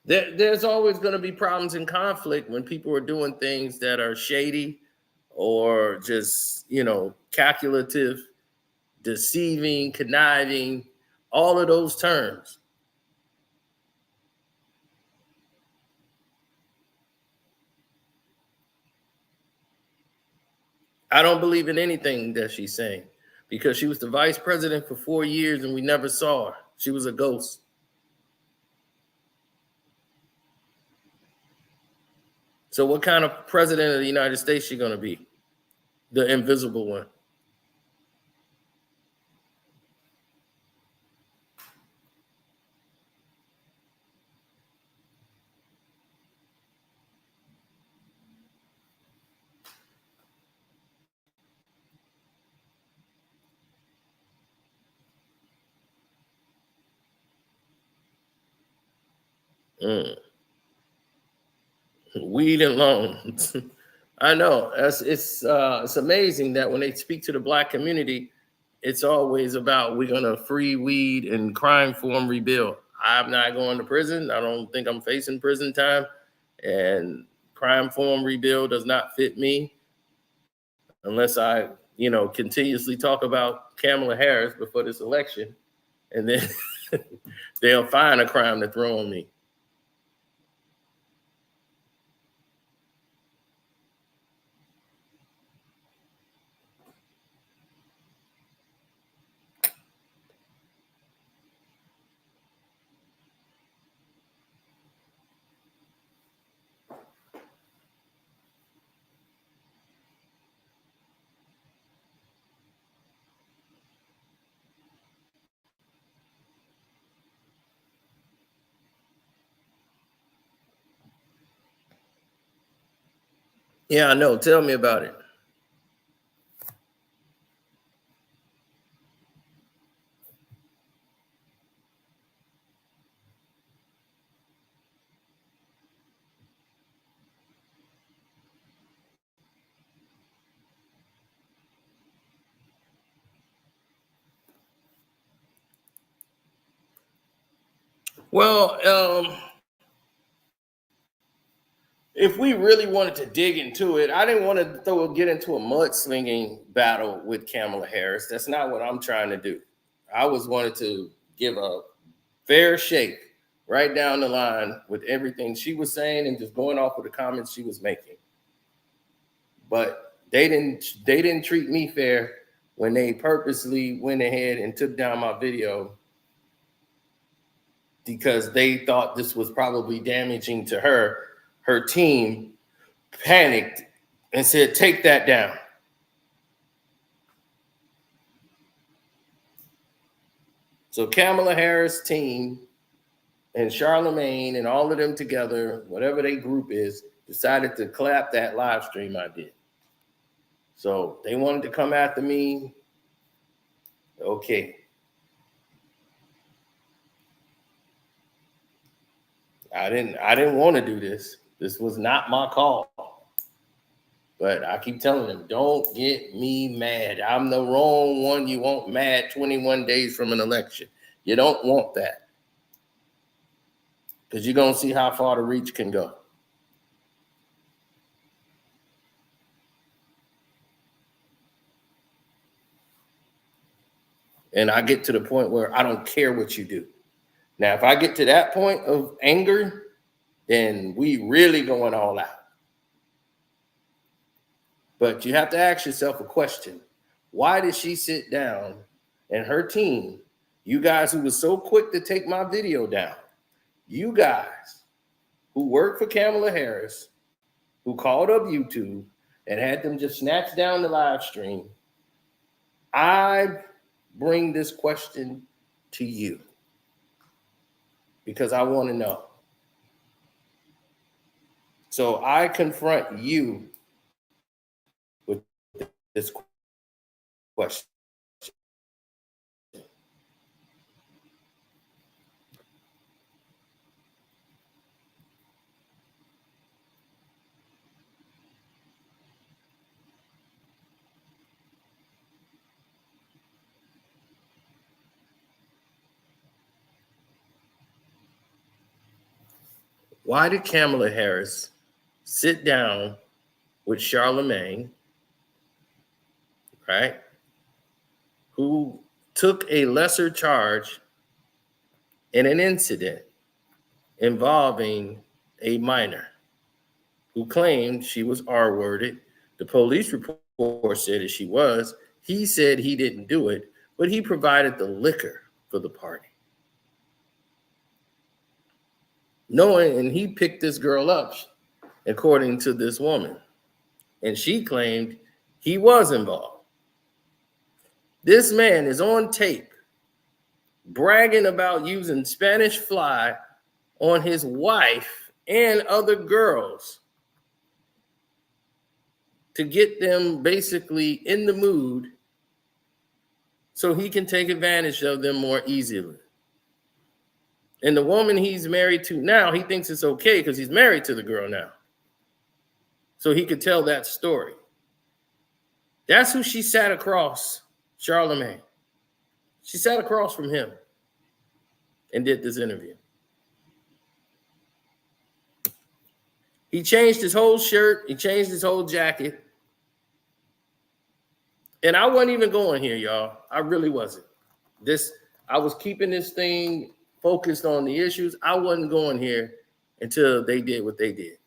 There's always going to be problems and conflict when people are doing things that are shady or just, calculative, deceiving, conniving, all of those terms. I don't believe in anything that she's saying, because she was the vice president for 4 years and we never saw her. She was a ghost. So what kind of president of the United States is she going to be? The invisible one. Weed and loans. I know. It's amazing that when they speak to the Black community, it's always about, we're gonna free weed and crime form rebuild. I'm not going to prison. I don't think I'm facing prison time, and crime form rebuild does not fit me unless I, continuously talk about Kamala Harris before this election, and then they'll find a crime to throw on me. Yeah, I know. Tell me about it. Well, if we really wanted to dig into it, I didn't want to get into a mudslinging battle with Kamala Harris. That's not what I'm trying to do. I wanted to give a fair shake right down the line with everything she was saying and just going off with the comments she was making. But they didn't treat me fair when they purposely went ahead and took down my video because they thought this was probably damaging to her. Her team panicked and said, take that down. So Kamala Harris' team and Charlamagne and all of them together, whatever their group is, decided to clap that live stream I did. So they wanted to come after me. Okay. I didn't want to do this. This was not my call. But I keep telling them, don't get me mad. I'm the wrong one you want mad 21 days from an election. You don't want that. Because you're going to see how far the reach can go. And I get to the point where I don't care what you do. Now, if I get to that point of anger, then we really going all out. But you have to ask yourself a question. Why did she sit down and her team, you guys who was so quick to take my video down, you guys who work for Kamala Harris, who called up YouTube and had them just snatch down the live stream, I bring this question to you because I want to know. So I confront you with this question. Why did Kamala Harris sit down with Charlamagne, right, who took a lesser charge in an incident involving a minor who claimed she was R-worded? The police report said that she was. He said he didn't do it, but he provided the liquor for the party. Knowing, and he picked this girl up, according to this woman, and she claimed he was involved. This man is on tape bragging about using Spanish fly on his wife and other girls to get them basically in the mood so he can take advantage of them more easily. And the woman he's married to now, he thinks it's okay because he's married to the girl now. So he could tell that story. That's who she sat across, Charlamagne. She sat across from him and did this interview. He changed his whole shirt. He changed his whole jacket. And I wasn't even going here, y'all. I really wasn't. I was keeping this thing focused on the issues. I wasn't going here until they did what they did.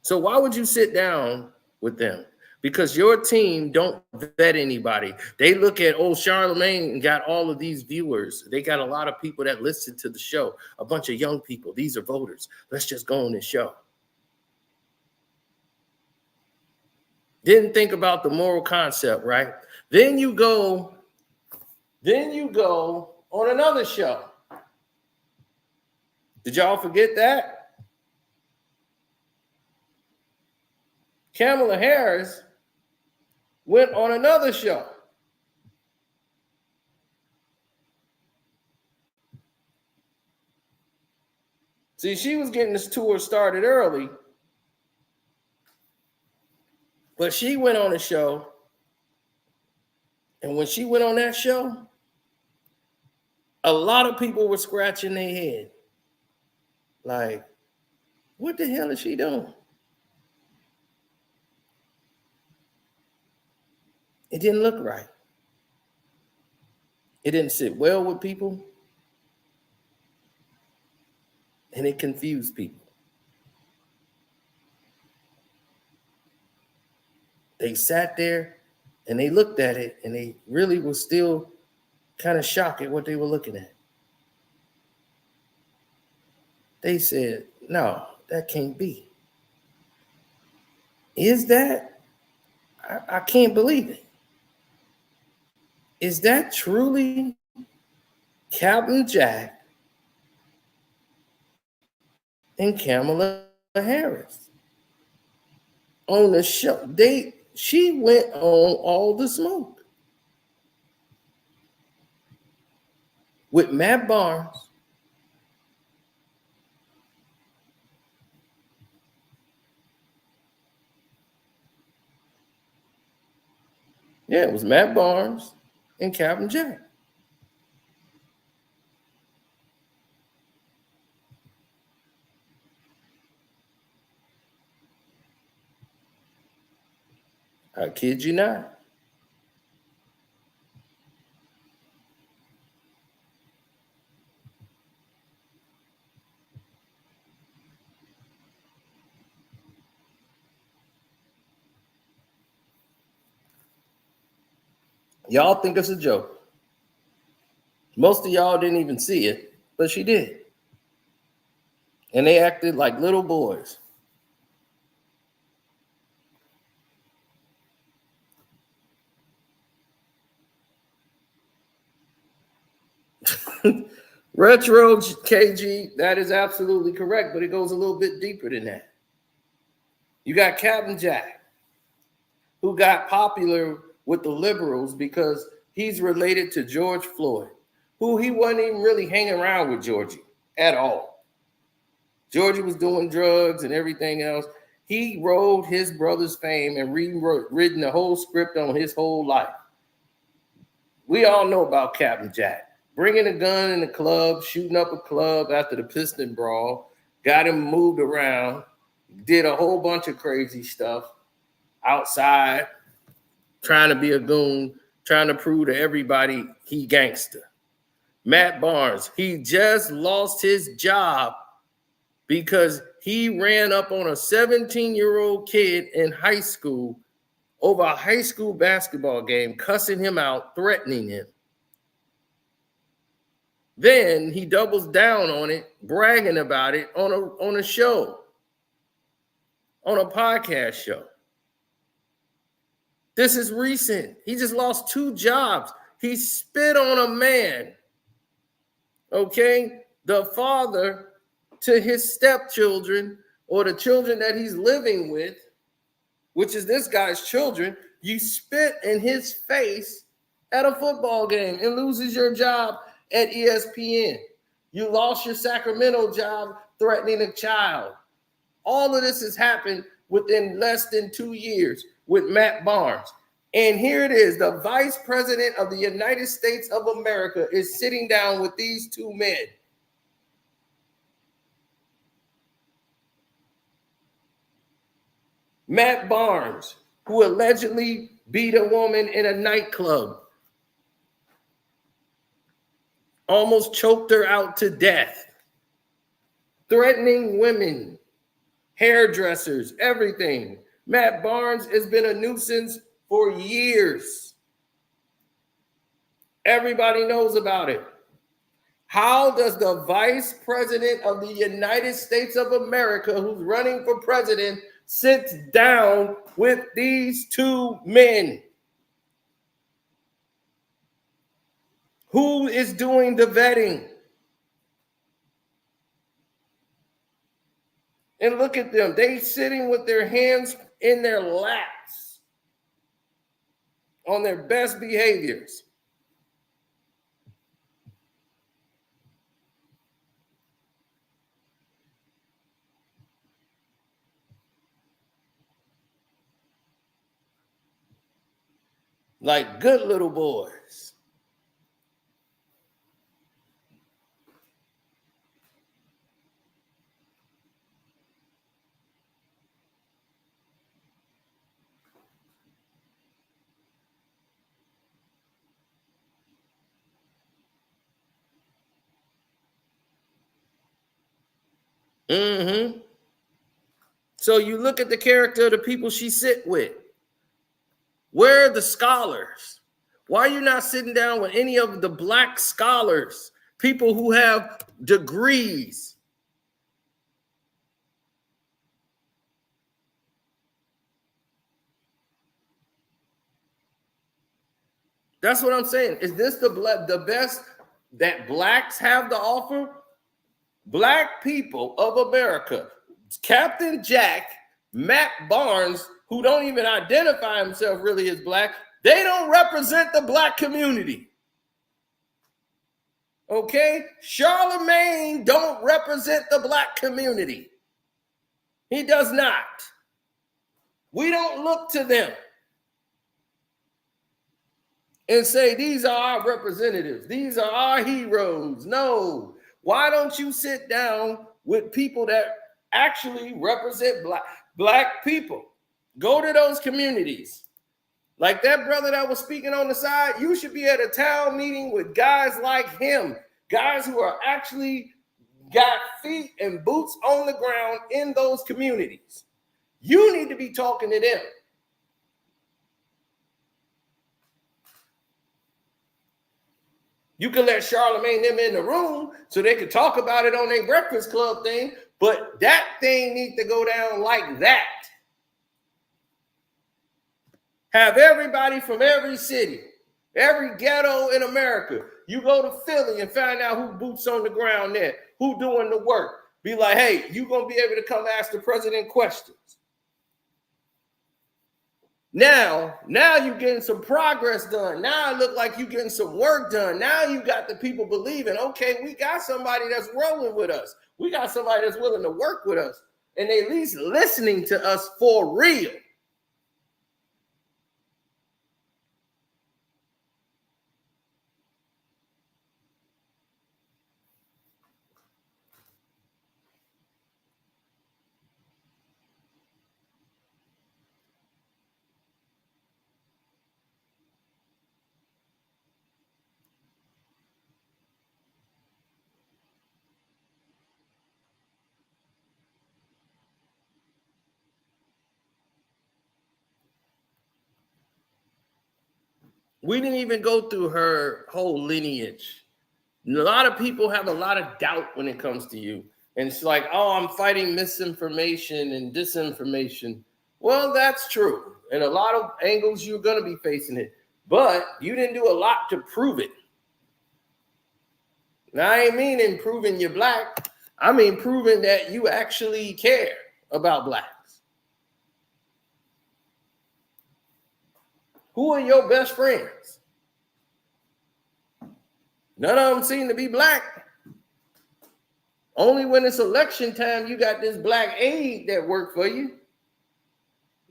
So why would you sit down with them? Because your team don't vet anybody. They look at, Charlamagne got all of these viewers. They got a lot of people that listen to the show, a bunch of young people. These are voters. Let's just go on this show. Didn't think about the moral concept, right? Then you go on another show. Did y'all forget that? Kamala Harris went on another show. See, she was getting this tour started early, but she went on a show And when she went on that show, a lot of people were scratching their head. Like, what the hell is she doing? It didn't look right. It didn't sit well with people. And it confused people. They sat there and they looked at it and they really were still kind of shocked at what they were looking at. They said, no, that can't be. Is that? I can't believe it. Is that truly Captain Jack and Kamala Harris on the show? She went on All the Smoke with Matt Barnes. Yeah, it was Matt Barnes and Captain Jack. I kid you not. Y'all think it's a joke. Most of y'all didn't even see it, but she did. And they acted like little boys. Retro KG, that is absolutely correct, but it goes a little bit deeper than that. You got Captain Jack, who got popular with the liberals because he's related to George Floyd, who he wasn't even really hanging around with Georgie at all. Georgie was doing drugs and everything else. He rode his brother's fame and written the whole script on his whole life. We all know about Captain Jack. Bringing a gun in the club, shooting up a club after the Piston brawl, got him moved around, did a whole bunch of crazy stuff outside, trying to be a goon, trying to prove to everybody he gangster. Matt Barnes, he just lost his job because he ran up on a 17-year-old kid in high school over a high school basketball game, cussing him out, threatening him. Then he doubles down on it, bragging about it on a show, on a podcast show. This is recent. He just lost 2 jobs. He spit on a man, okay? The father to his stepchildren or the children that he's living with, which is this guy's children. You spit in his face at a football game and loses your job at ESPN. You lost your Sacramento job threatening a child. All of this has happened within less than 2 years with Matt Barnes. And here it is. The vice president of the United States of America is sitting down with these 2 men. Matt Barnes, who allegedly beat a woman in a nightclub, almost choked her out to death, threatening women, hairdressers, everything. Matt Barnes has been a nuisance for years. Everybody knows about it. How does the vice president of the United States of America, who's running for president, sit down with these 2 men? Who is doing the vetting? And look at them. They sitting with their hands in their laps on their best behaviors. like good little boys. Mm-hmm. So you look at the character of the people she sit with. Where are the scholars? Why are you not sitting down with any of the black scholars, people who have degrees? That's what I'm saying. Is this the best that blacks have to offer? Black people of America, Captain Jack, Matt Barnes, who don't even identify himself really as black, they don't represent the black community. Okay? Charlamagne don't represent the black community. He does not. We don't look to them and say, these are our representatives. These are our heroes. No. Why don't you sit down with people that actually represent black people? Go to those communities. Like that brother that was speaking on the side, you should be at a town meeting with guys like him, guys who are actually got feet and boots on the ground in those communities. You need to be talking to them. You can let Charlamagne them in the room so they could talk about it on their Breakfast Club thing, but that thing needs to go down like that. Have everybody from every city, every ghetto in America. You go to Philly and find out who boots on the ground there, who doing the work. Be like, hey, you're going to be able to come ask the president questions. Now you're getting some progress done. Now it look like you're getting some work done. Now you got the people believing, okay, we got somebody that's rolling with us. We got somebody that's willing to work with us. And they at least listening to us for real. We didn't even go through her whole lineage. A lot of people have a lot of doubt when it comes to you. And it's like, oh, I'm fighting misinformation and disinformation. Well, that's true. And a lot of angles you're going to be facing it. But you didn't do a lot to prove it. Now, I ain't meaning proving you're black. I mean proving that you actually care about blacks. Who are your best friends? None of them seem to be black. Only when it's election time, you got this black aide that work for you.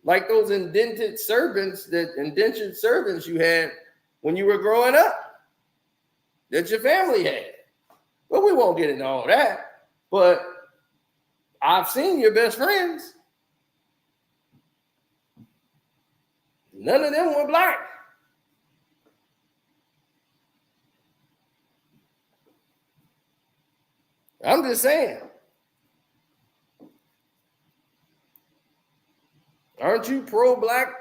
Like those indentured servants you had when you were growing up, that your family had. But we won't get into all that. But I've seen your best friends. None of them were black. I'm just saying. Aren't you pro-black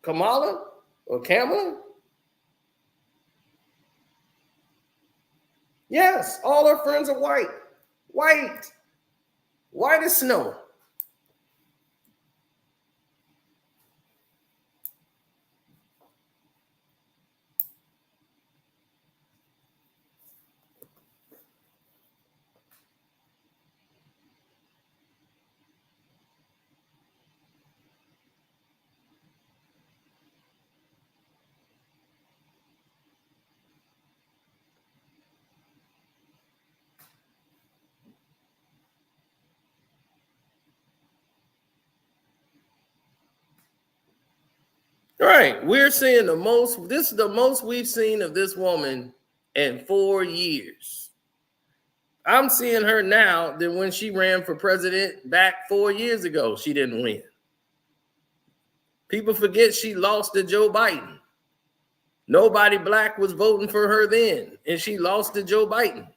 Kamala or Kamala? Yes, all her friends are white. White as snow. Right. We're seeing the most. This is the most we've seen of this woman in 4 years. I'm seeing her now than when she ran for president back 4 years ago. She didn't win. People forget she lost to Joe Biden. Nobody black was voting for her then, and she lost to Joe Biden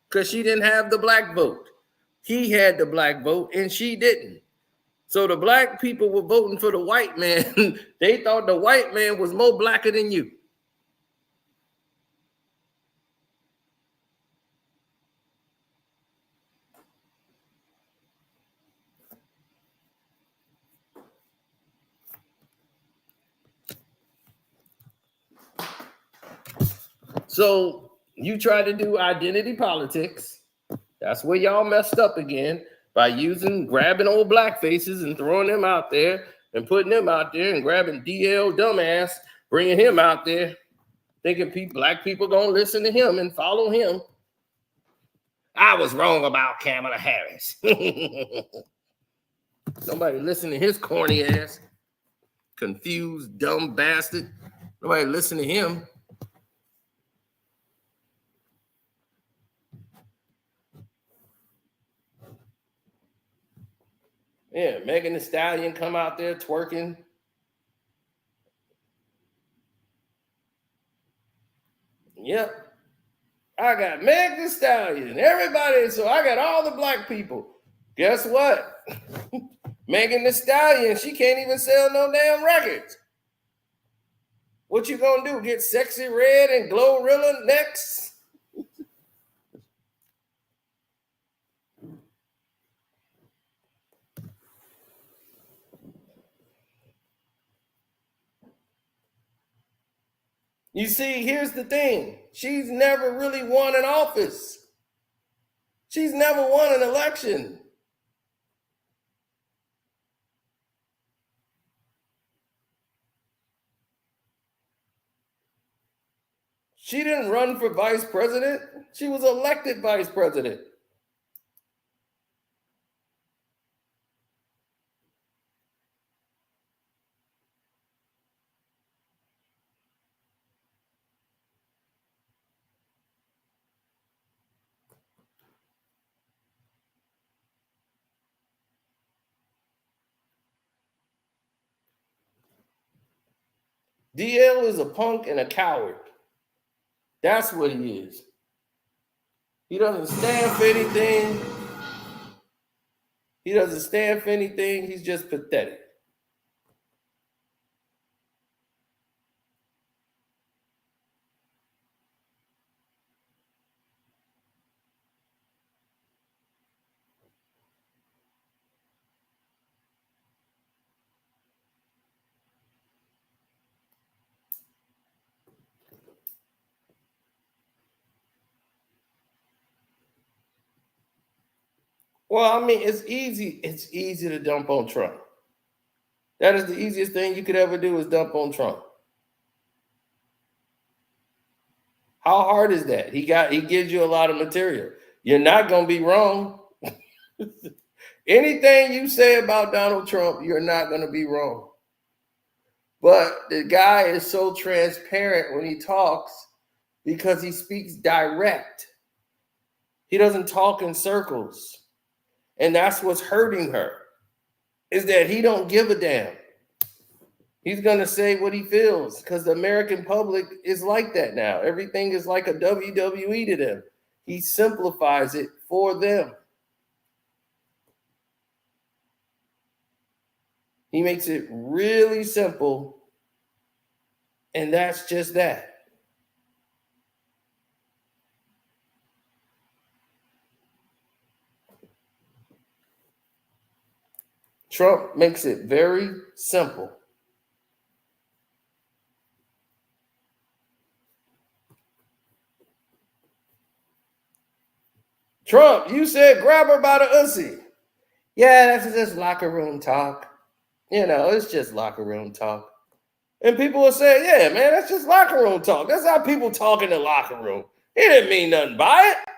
because she didn't have the black vote. He had the black vote, and she didn't. So the black people were voting for the white man. They thought the white man was more blacker than you. So you try to do identity politics. That's where y'all messed up again by grabbing old black faces and throwing them out there and putting them out there and grabbing DL dumbass, bringing him out there, thinking black people gonna listen to him and follow him. I was wrong about Kamala Harris. Nobody listen to his corny ass, confused, dumb bastard. Nobody listen to him. Yeah, Megan Thee Stallion come out there twerking. Yep. I got Megan Thee Stallion, everybody. So I got all the black people. Guess what? Megan Thee Stallion, she can't even sell no damn records. What you gonna do? Get Sexy Red and Glorilla next? You see, here's the thing. She's never really won an office. She's never won an election. She didn't run for vice president. She was elected vice president. DL is a punk and a coward. That's what he is. He doesn't stand for anything. He doesn't stand for anything. He's just pathetic. Well, I mean, it's easy. It's easy to dump on Trump. That is the easiest thing you could ever do is dump on Trump. How hard is that? He gives you a lot of material. You're not going to be wrong. Anything you say about Donald Trump, you're not going to be wrong. But the guy is so transparent when he talks because he speaks direct. He doesn't talk in circles. And that's what's hurting her, is that he don't give a damn. He's going to say what he feels because the American public is like that now. Everything is like a WWE to them. He simplifies it for them. He makes it really simple, and that's just that. Trump makes it very simple. Trump, you said grab her by the ussy. Yeah, that's just locker room talk. You know, it's just locker room talk. And people will say, yeah, man, that's just locker room talk. That's how people talk in the locker room. He didn't mean nothing by it.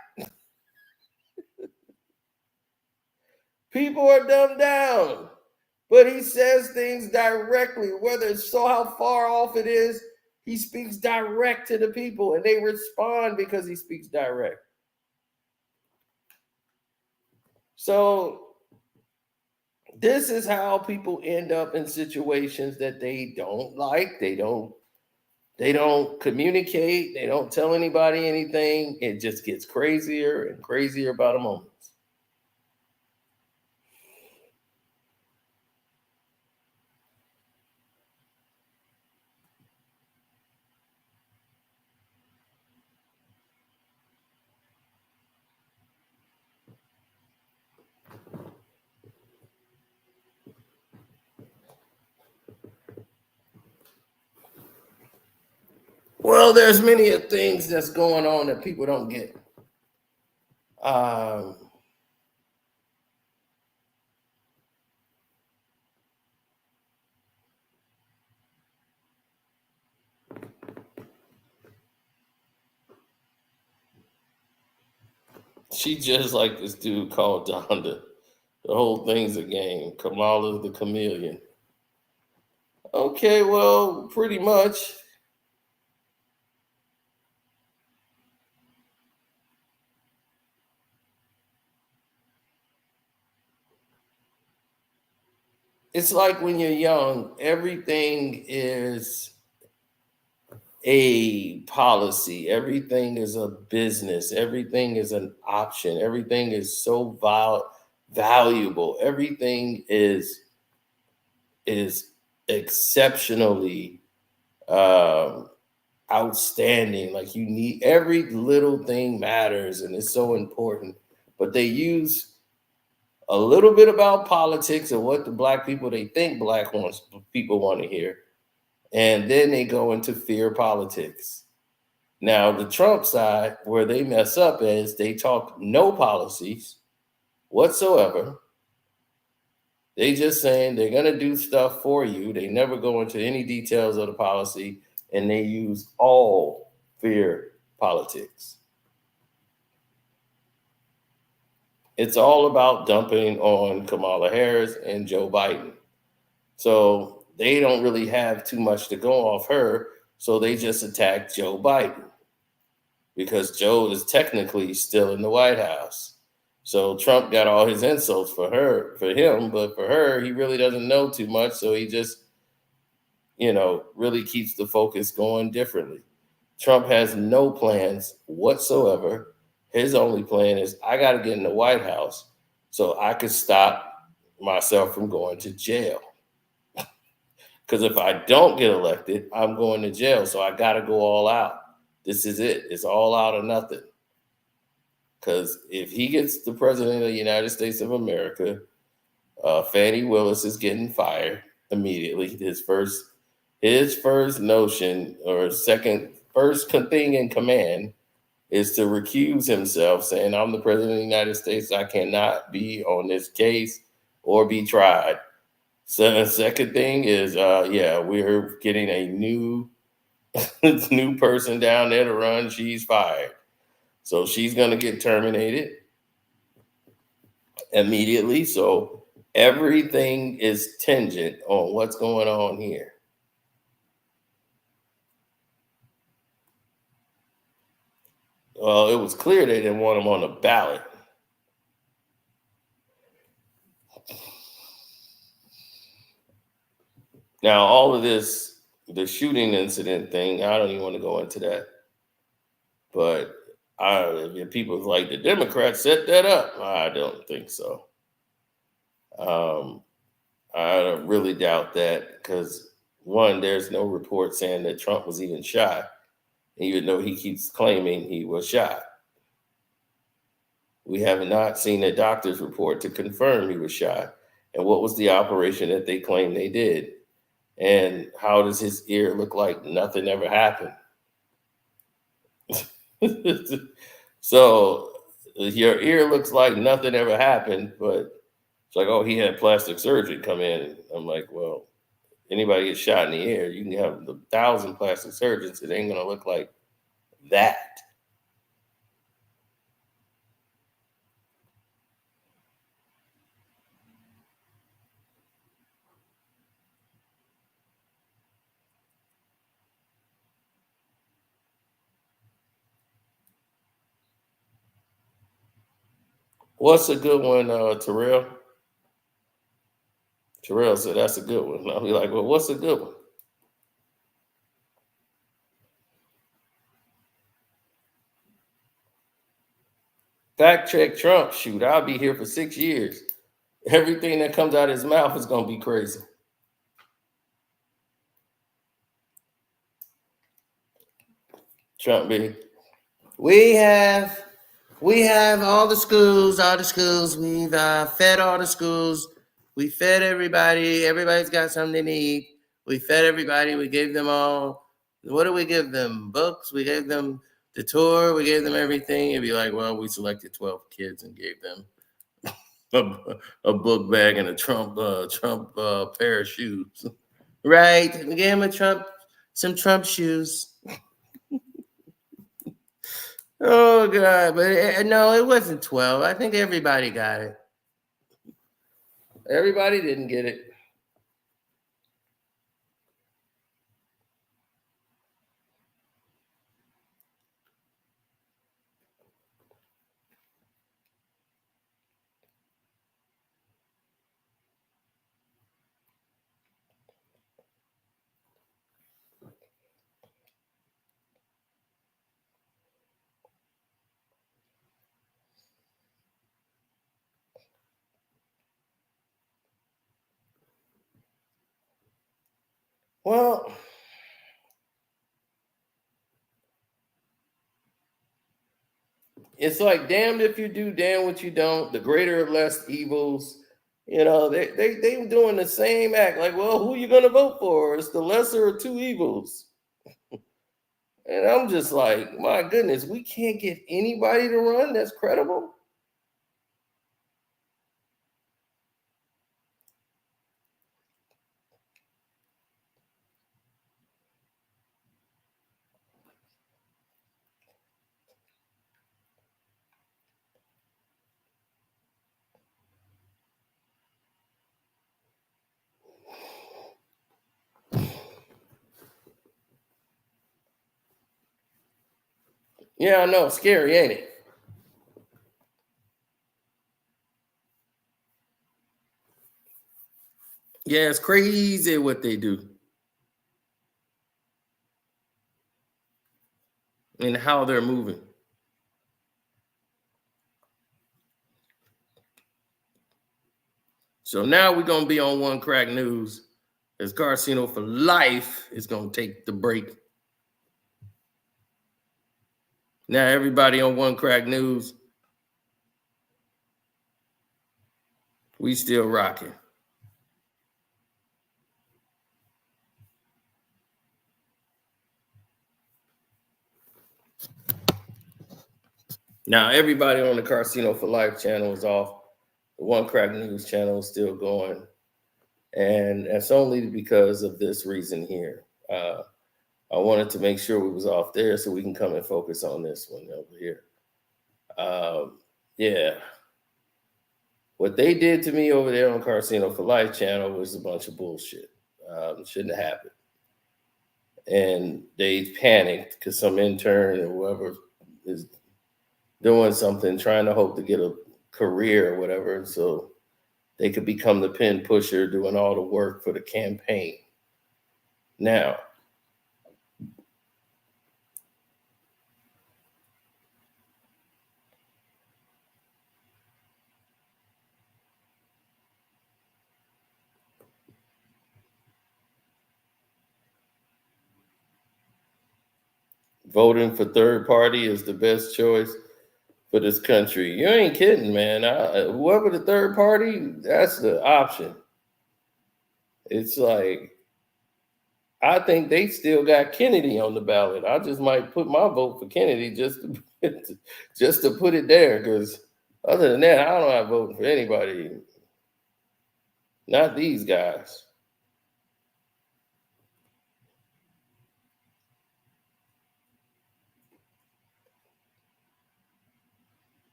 People are dumbed down. But he says things directly, whether it's so how far off it is, he speaks direct to the people and they respond because he speaks direct. So this is how people end up in situations that they don't like. They don't communicate. They don't tell anybody anything. It just gets crazier and crazier by the moment. Well, there's many things that's going on that people don't get. Um, she just like this dude called Donda. The whole thing's a game. Kamala the chameleon. Okay, well, pretty much. It's like when you're young, everything is a policy, everything is a business, everything is an option, everything is so valuable, everything is exceptionally outstanding. Like you need every little thing matters and it's so important. But they use a little bit about politics and what the black people they think people want to hear, and then they go into fear politics. Now the Trump side, where they mess up is they talk no policies whatsoever. They just saying they're gonna do stuff for you. They never go into any details of the policy, and they use all fear politics. It's all about dumping on Kamala Harris and Joe Biden. So they don't really have too much to go off her. So they just attack Joe Biden because Joe is technically still in the White House. So Trump got all his insults for him, but for her, he really doesn't know too much. So he just, really keeps the focus going differently. Trump has no plans whatsoever. His only plan is I got to get in the White House so I could stop myself from going to jail. Because if I don't get elected, I'm going to jail. So I got to go all out. This is it. It's all out or nothing. Because if he gets the president of the United States of America, Fannie Willis is getting fired immediately. His first notion or first thing in command is to recuse himself, saying, I'm the president of the United States. I cannot be on this case or be tried. So the second thing is, we're getting a new new person down there to run. She's fired. So she's going to get terminated immediately. So everything is tingent on what's going on here. Well, it was clear they didn't want him on the ballot. Now, all of this, the shooting incident thing, I don't even want to go into that. But people like the Democrats set that up. I don't think so. I really doubt that because, one, there's no report saying that Trump was even shot, even though he keeps claiming he was shot. We have not seen a doctor's report to confirm he was shot. And what was the operation that they claim they did? And how does his ear look like nothing ever happened? So your ear looks like nothing ever happened, but it's like, oh, he had plastic surgery come in. I'm like, well, anybody gets shot in the ear, you can have 1,000 plastic surgeons. It ain't going to look like that. What's a good one, Terrell? Terrell said that's a good one. I'll be like, well, what's a good one? Fact check Trump. Shoot, I'll be here for 6 years. Everything that comes out of his mouth is gonna be crazy. Trump be. We have all the schools. We've fed all the schools. We fed everybody. Everybody's got something to eat. We fed everybody. We gave them all. What do we give them? Books. We gave them the tour. We gave them everything. It'd be like, well, we selected 12 kids and gave them a book bag and a Trump pair of shoes. Right. We gave them some Trump shoes. Oh God! But no, it wasn't 12. I think everybody got it. Everybody didn't get it. Well, it's like damned if you do, damn what you don't. The greater of less evils. You know, they doing the same act. Like, well, who you gonna vote for? It's the lesser of two evils. And I'm just like, my goodness, we can't get anybody to run that's credible. Yeah, I know, scary, ain't it? Yeah, it's crazy what they do and how they're moving. So now we're gonna be on One Crack News as Garcino for life is gonna take the break. Now everybody on One Crack News, we still rocking. Now everybody on the Garcino for Life channel is off. The One Crack News channel is still going. And that's only because of this reason here. I wanted to make sure we was off there so we can come and focus on this one over here. Yeah. What they did to me over there on Garcino for Life channel was a bunch of bullshit. Shouldn't have happened. And they panicked because some intern or whoever is doing something, trying to hope to get a career or whatever. And so they could become the pen pusher doing all the work for the campaign. Now, voting for third party is the best choice for this country. You ain't kidding, man. Whoever the third party, that's the option. It's like, I think they still got Kennedy on the ballot. I just might put my vote for Kennedy just to put it there, because other than that, I don't have voting for anybody. Not these guys.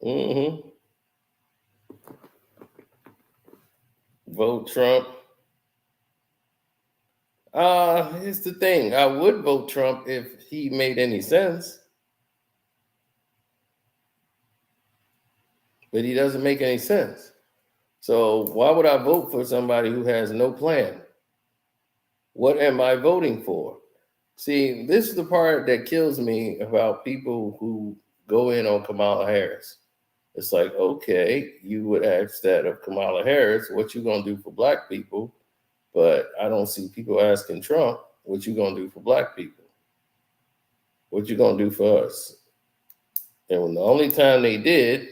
Mm-hmm. Vote Trump. Here's the thing. I would vote Trump if he made any sense, but he doesn't make any sense. So why would I vote for somebody who has no plan? What am I voting for? See, this is the part that kills me about people who go in on Kamala Harris. It's like, okay, you would ask that of Kamala Harris, what you gonna do for black people? But I don't see people asking Trump, what you gonna do for black people? What you gonna do for us? And when the only time they did,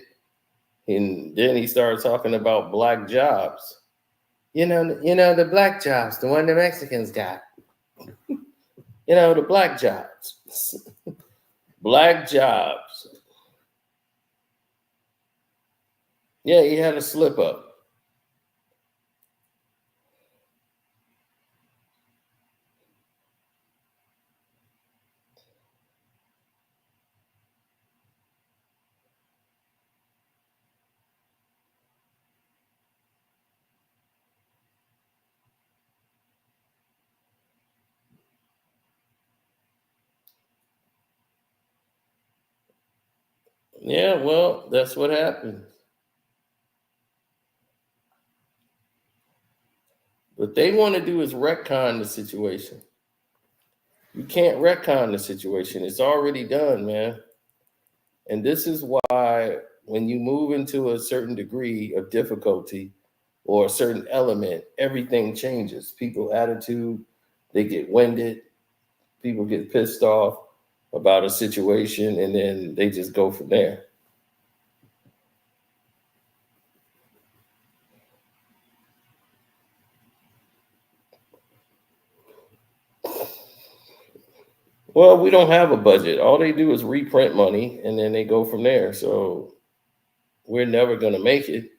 and then he started talking about black jobs. The black jobs, the one the Mexicans got. The black jobs. Black jobs. Yeah, he had a slip up. Yeah, well, that's what happened. What they want to do is retcon the situation. You can't retcon the situation. It's already done, man. And this is why when you move into a certain degree of difficulty or a certain element, everything changes. People's attitude, they get winded, people get pissed off about a situation, and then they just go from there. Well, we don't have a budget. All they do is reprint money, and then they go from there. So we're never going to make it.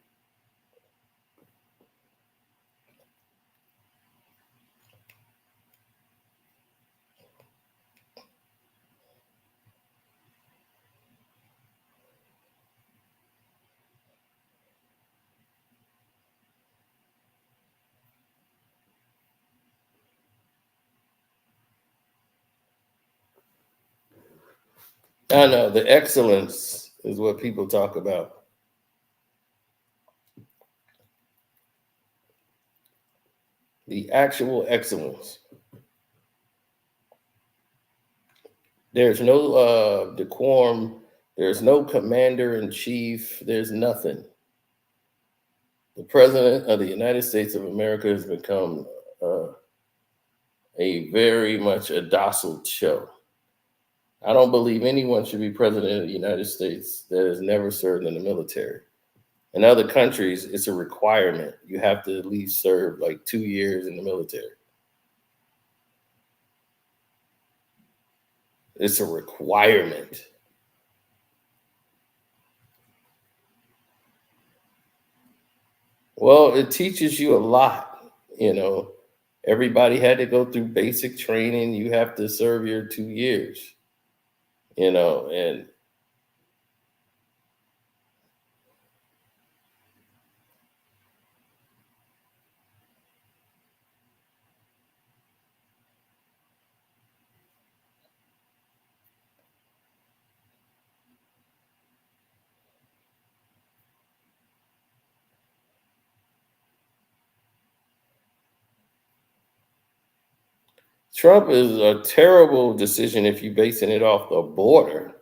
I know the excellence is what people talk about. The actual excellence. There's no decorum. There's no commander in chief. There's nothing. The president of the United States of America has become a very much a docile show. I don't believe anyone should be president of the United States that has never served in the military. In other countries, it's a requirement. You have to at least serve like 2 years in the military. It's a requirement. Well, it teaches you a lot. Everybody had to go through basic training. You have to serve your 2 years, and Trump is a terrible decision if you're basing it off the border.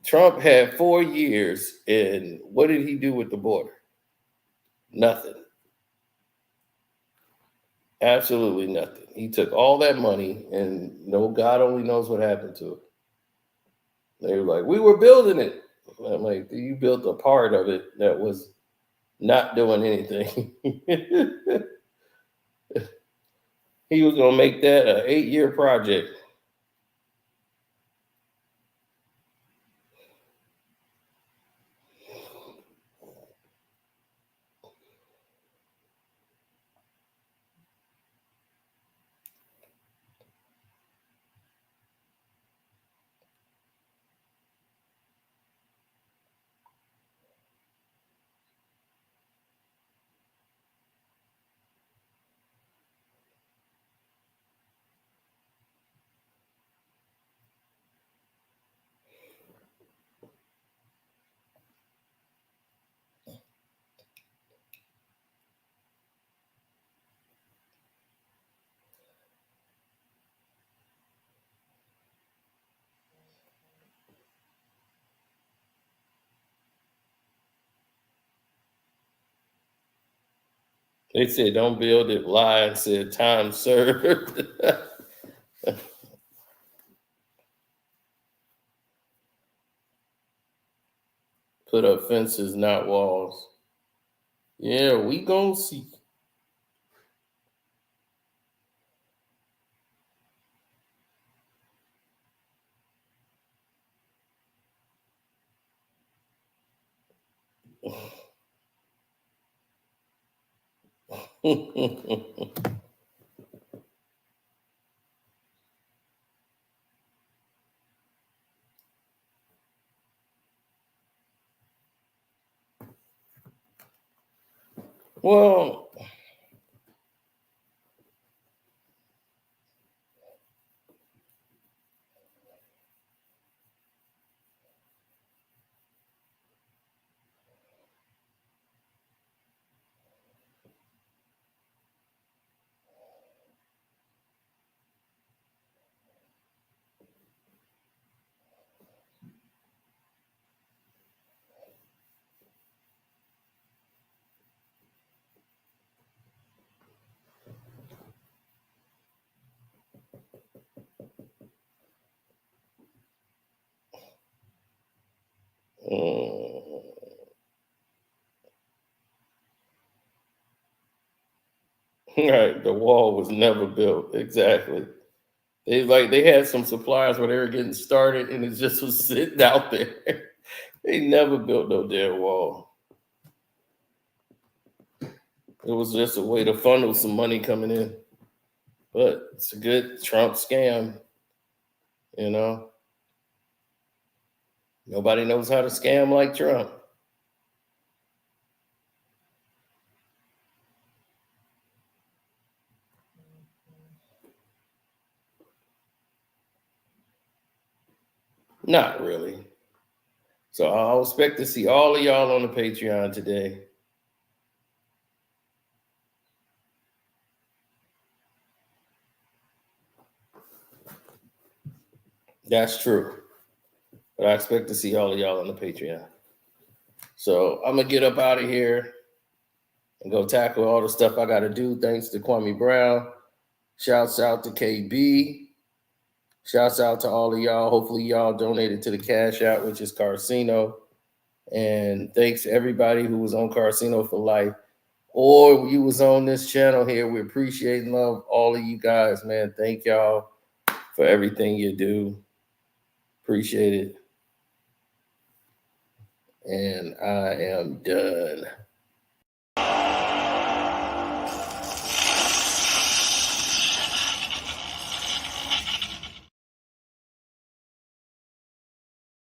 Trump had 4 years, and what did he do with the border? Nothing. Absolutely nothing. He took all that money, and God only knows what happened to it. They were like, we were building it. I'm like, you built a part of it that was not doing anything. He was going to make that an 8-year project. They said don't build it, lie, and said time served. Put up fences, not walls. Yeah, we gonna see. Well, right, the wall was never built. Exactly. They had some suppliers where they were getting started, and it just was sitting out there. They never built no damn wall. It was just a way to funnel some money coming in. But it's a good Trump scam, you know. Nobody knows how to scam like Trump. Not really. So I'll expect to see all of y'all on the Patreon today. That's true. But I expect to see all of y'all on the Patreon. So I'm going to get up out of here and go tackle all the stuff I got to do. Thanks to Kwame Brown. Shouts out to KB. Shouts out to all of y'all. Hopefully y'all donated to the Cash App, which is Carcino. And thanks to everybody who was on Carcino for Life or you was on this channel here. We appreciate and love all of you guys, man. Thank y'all for everything you do. Appreciate it. And I am done.